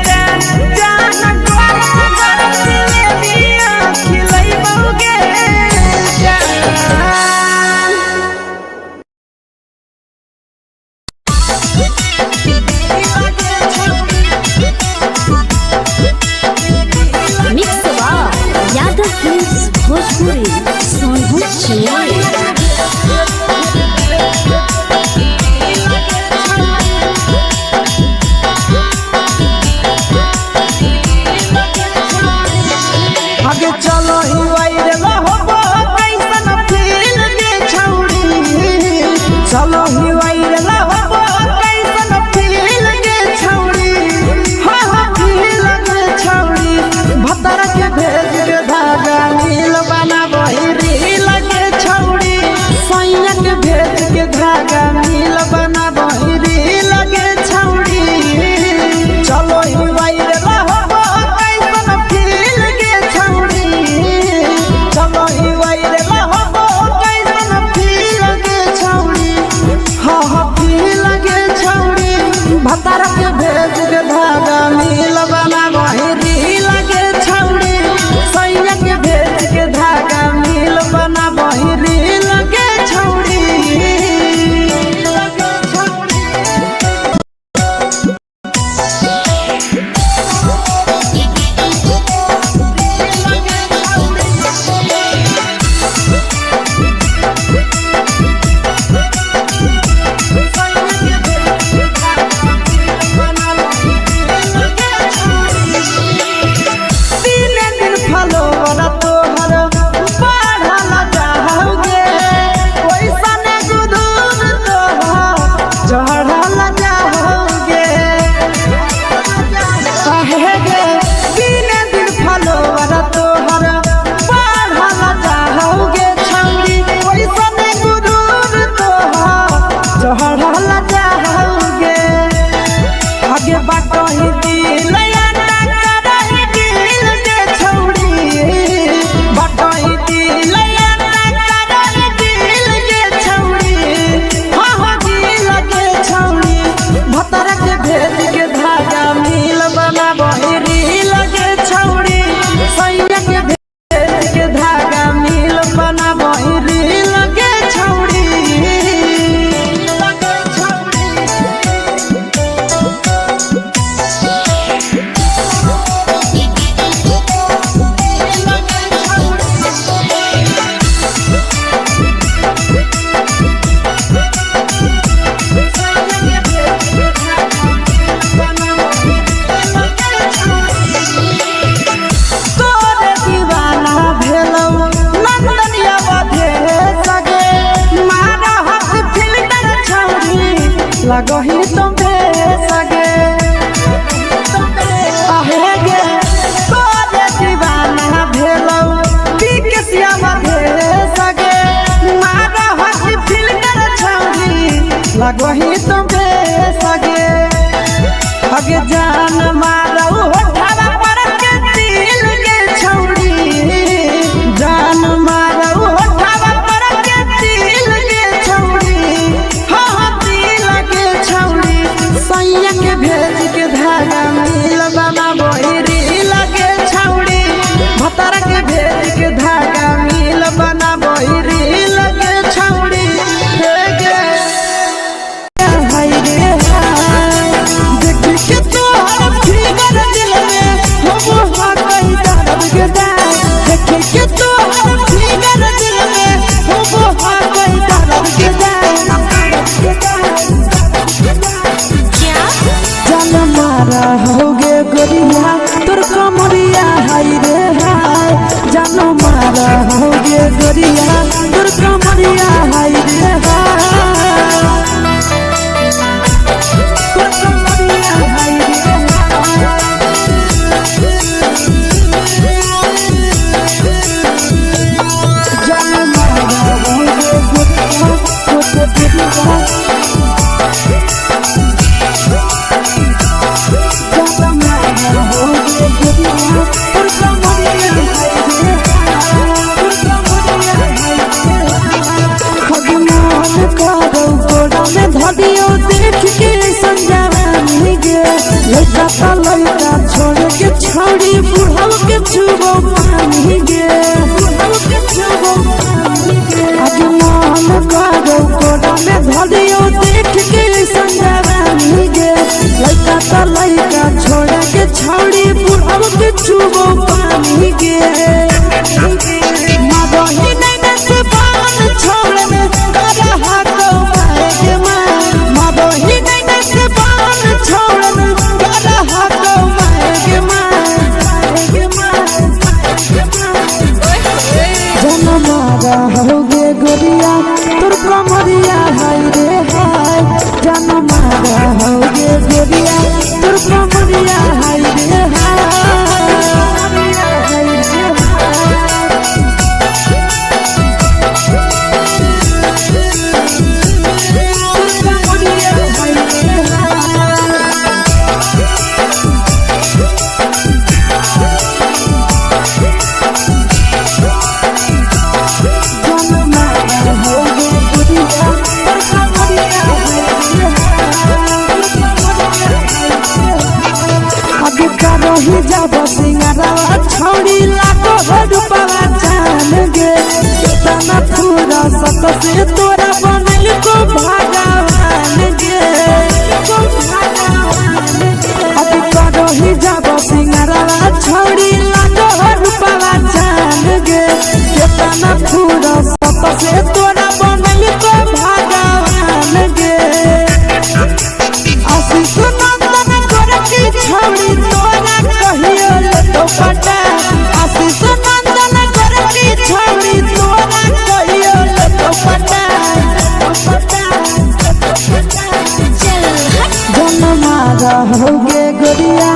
जान जान गरम जिलेबिया खिलैबो गे जान मिक्सवा यादव फिल्म्स भोजपुरी सोनू चिड़िया आगे चलो ही वायरल होबो कैसन फील के छौड़ी चलो ही वायरल होबो कैसन फील के छौड़ी हा हा फील के छौड़ी भतर के भेज के धागा नील बनाबो रील के छौड़ी लगही तुम्हे सगे आहे गे तोरे दीवाना भेलौ बिकसिया मधे सगे मारा हसी फिल कर छौरी लगही तुम्हे सगे अगे जान मारौ होठवा पर के दिल के छौरी जान मारौ होठवा पर के दिल के छौरी हाँ दिल के छौरी सैया के भेज के धागा मिल बना बोहिरी लगे छौरी भतर के भेज के धागा मिल बना बोहिरी लगे छौरी हे गे हाय रे देख के तोहर फिगर दिल में हम हा कई दर्द के देख के तोहर फिगर दिल में हम हा कई दर्द के जान मारा होगे गोरिया तोर कमरिया हाय रे हाय जान मारा होगे गोरिया तोर कमरिया हाय रे हाय तोर कमरिया हाय रे जान मारा होगे गोरिया तोर कमरिया धदियो देख के संजावानी गे लइका ता लइका छोड़ के छौड़ी बुढ़ाव के छुबो पानी गे बुढ़ाव के छुबो पानी गे आज मन करो कोड़ा में धदियो देख के संजावानी गे लइका ता लइका छोड़ के छौड़ी बुढ़ाव के छुबो पानी गे मदही नहीं न से बान छोड़ में करा हाथो मारे मदही नहीं न से बान छोड़ में करा हाथो मारे जन मारा होगे गोरिया तोर कमरिया हाय रे हाय जन मारा होगे गोरिया तोर कमरिया हाय रे हाय ही जब सिंगारवा छौड़ी लाखो रुपवा जान गे कितना पूरा सत से तोरा बनल को भगवान गे अब करो ही जब सिंगारवा छौड़ी लाखो रुपवा जान गे कितना पूरा सत से तोरा बनल को भगवान गे आशीष नंदन गोरखी छौड़ी तोरा कहियो तो पटा आशीष नंदन गोरखी छौड़ी तोरा कहियो तो पटा जन मारा होगे गोरिया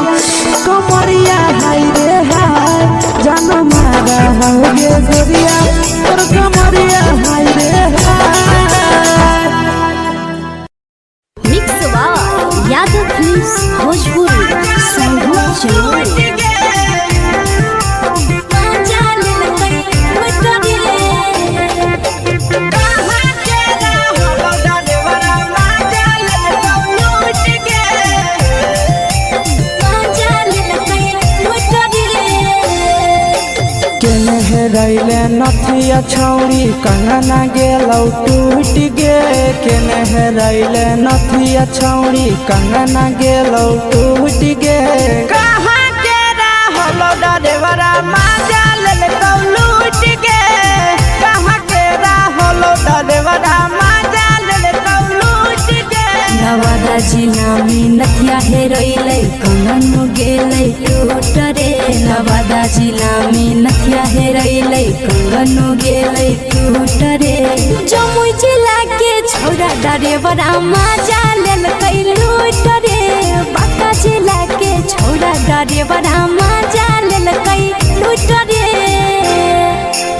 कमरिया हाय रे हाय जन मारा होगे गोरिया तोर कमरिया हाय रे हाय mix by Yadav films Bhojpuri संगीत चलो रैले नथिया छौड़ी कंगना गेलौ टूट गे केने हेरैले नथिया छौड़ी कंगना गेलौ टूट गे कहाँ के रहलो डरेवरा माजा लेलौ लूट गे कहाँ के रहलो डरेवरा माजा लेलौ लूट गे नवादा जिला में नथिया हेरैले कंगन गेलै टूट रे नवादा जिला में नथिया हेरैले कंगन गेलै टूट रे जमुई जिला के छौड़ा डरेवरा माजा लेल छोड़ा डरे बड़ा मजा लेलकै लूट रे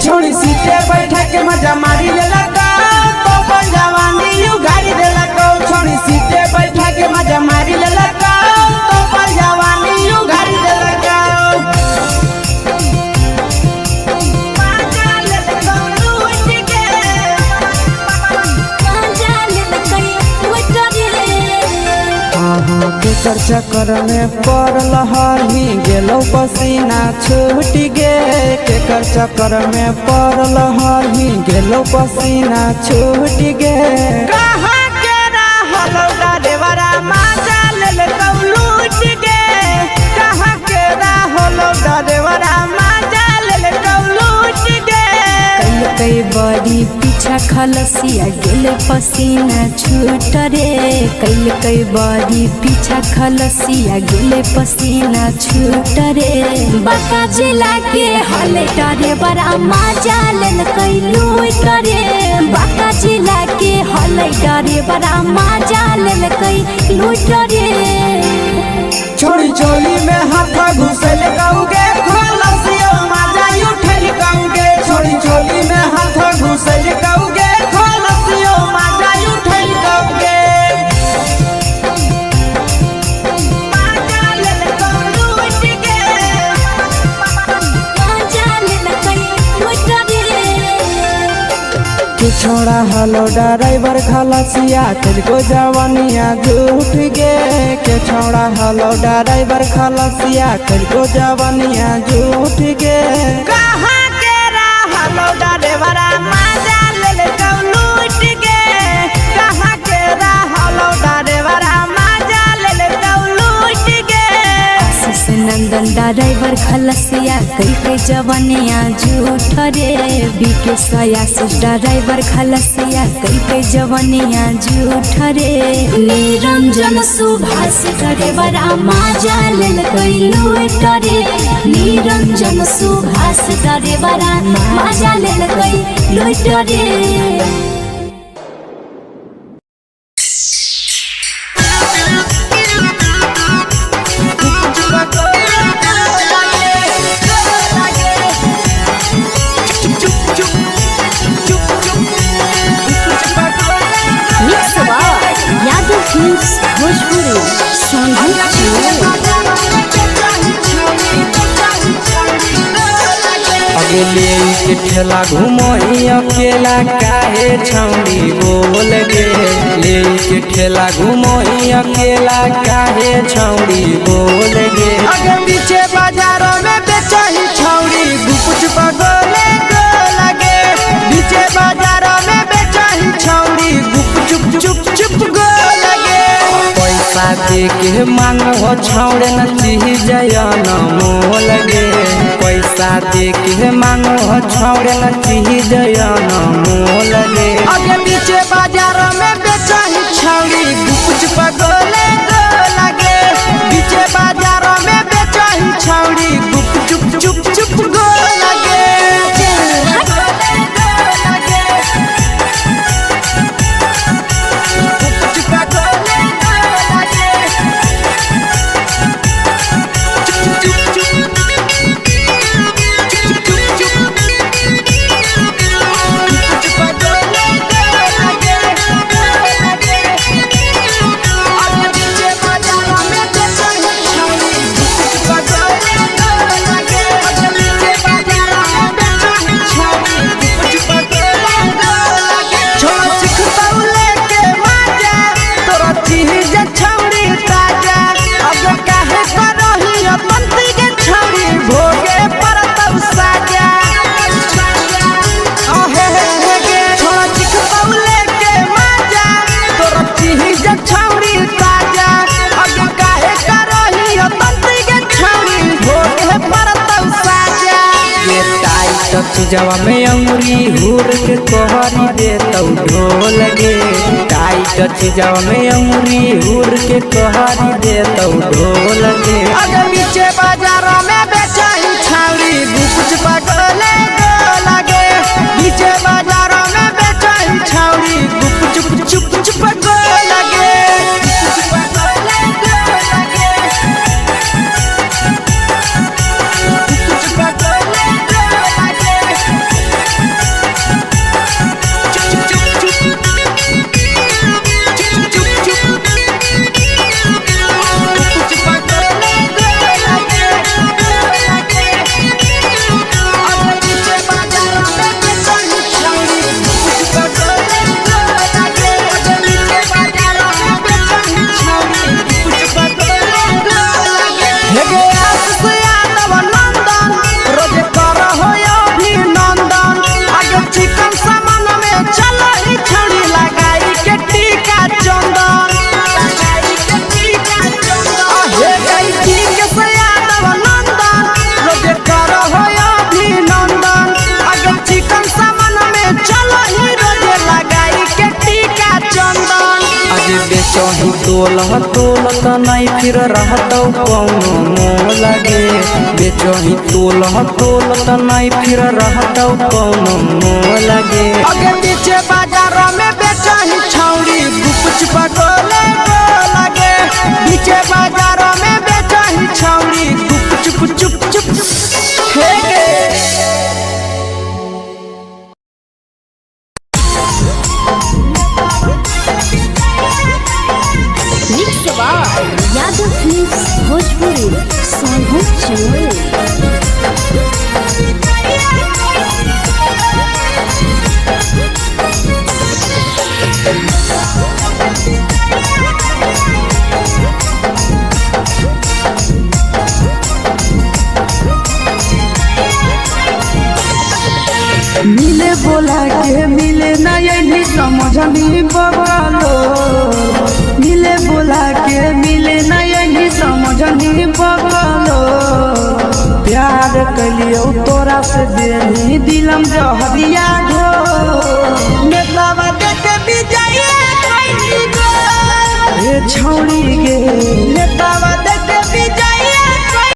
छोड़ी सीटे बैठा के मजा मारी लेलका तो अपन जवानी यू गाड़ी देलका छोड़ी सीटे बैठा के मजा मारी लेलका तो अपन जवानी यू गाड़ी देलका केकर चक्कर में पड़ल हही गेलो पसीना छूट गे केकर चक्कर में पड़ल हही गेलो पसीना छूट गे कहाँ के रहलो डरेवरा मजा लेलकौ लूट गे कहाँ के रहलो डरेवरा मजा लेलकौ लूट गे कई बड़ी पीछा खलसिया गेले पसीना छूट रे कई बड़ी पीछा खलसिया गेले पसीना छूट रे बाका जिला के हले डरे बड़ा मजा लेलकै लूट रे बाका जिला के हले डरे बड़ा मजा लेलकै लूट रे छोड़ी चोली में हाथ घुसल गाऊंगे खलसिया मजा उठल गाऊंगे छोड़ी चोली में हाथ घुसल गाऊंगे खलसिया मजा उठल गाऊंगे मजा लेलकौ लूट गे मजा लेलकै लूट रे कि छोड़ा हलो ड्राइवर खलसिया तेरे जवानिया झूठ गे के छोड़ा हलो ड्राइवर खलसिया तेरे जवानिया झूठ गे कहाँ के रहलो ड्राइवरा मजा लेलकौ लूट गे कहाँ के रहलो ड्राइवरा मजा लेलकौ लूट गे आशीष नंदन ड्राइवर खलसिया कई जवानिया झूठ रे बीके आशीष ड्राइवर खलसिया कई जवानिया झूठ रे निरंजन सुभाष ड्राइवर मजा लेलकै लूट रे निरंजन सुभाष ड्राइवर मजा लेलकै लूट रे अगले के ठेला घुमोई अकेला काहे छौड़ी बोल गे ले के ठेला घुमोई अकेला काहे छौड़ी बोल गे अगे पीछे बाजारों में बेचही छौड़ी गुपुच पगोले गो लगे पीछे बाजारों में बेचही छौड़ी गुप चुप चुप चुप गो लगे पैसा दे के मांग हो छौड़े न चीज जयन मोल गे पैसा दे के मांग हो छौड़े न चीज जयन मोल गे अगे पीछे बाजार में बेचही छौड़ी गुपुच पगोले गो लगे पीछे बाजार में बेचही छौड़ी गुप चुप चुप चुप गो लगे चीजवा में अंगुरी हुर के कोहरी दे तो ढोल गे टाइट चीजवा में अंगुरी हुर के कोहरी दे तो ढोल गे अगर पीछे बाजार में बेचही छौड़ी गुपुच पगोले गो लगे पीछे बाजार में बेचही छौड़ी गुप चुप चुप चुप गो लगे बेचही तोलत नहीं फिर रहतौ कौनो मोह लगे बेचही तोलत नहीं फिर रहतौ कौनो मोह लगे अगे पीछे बाजार में बेचही छौड़ी गुपचुप गोले लगे पीछे बाजार में बेचही छौड़ी गुपचुप चुप चुप हे गे यादव फिल्म्स भोजपुरी सोनू चोर। मिले बोला के मिले नहीं समझनी बगलो मिले बोला के मिले नहीं समझनी बगलो प्यार कलियो तोरा से देनी दिलम जहरिया ढो नेतावा देखे विजय छौड़ी गे नेतावा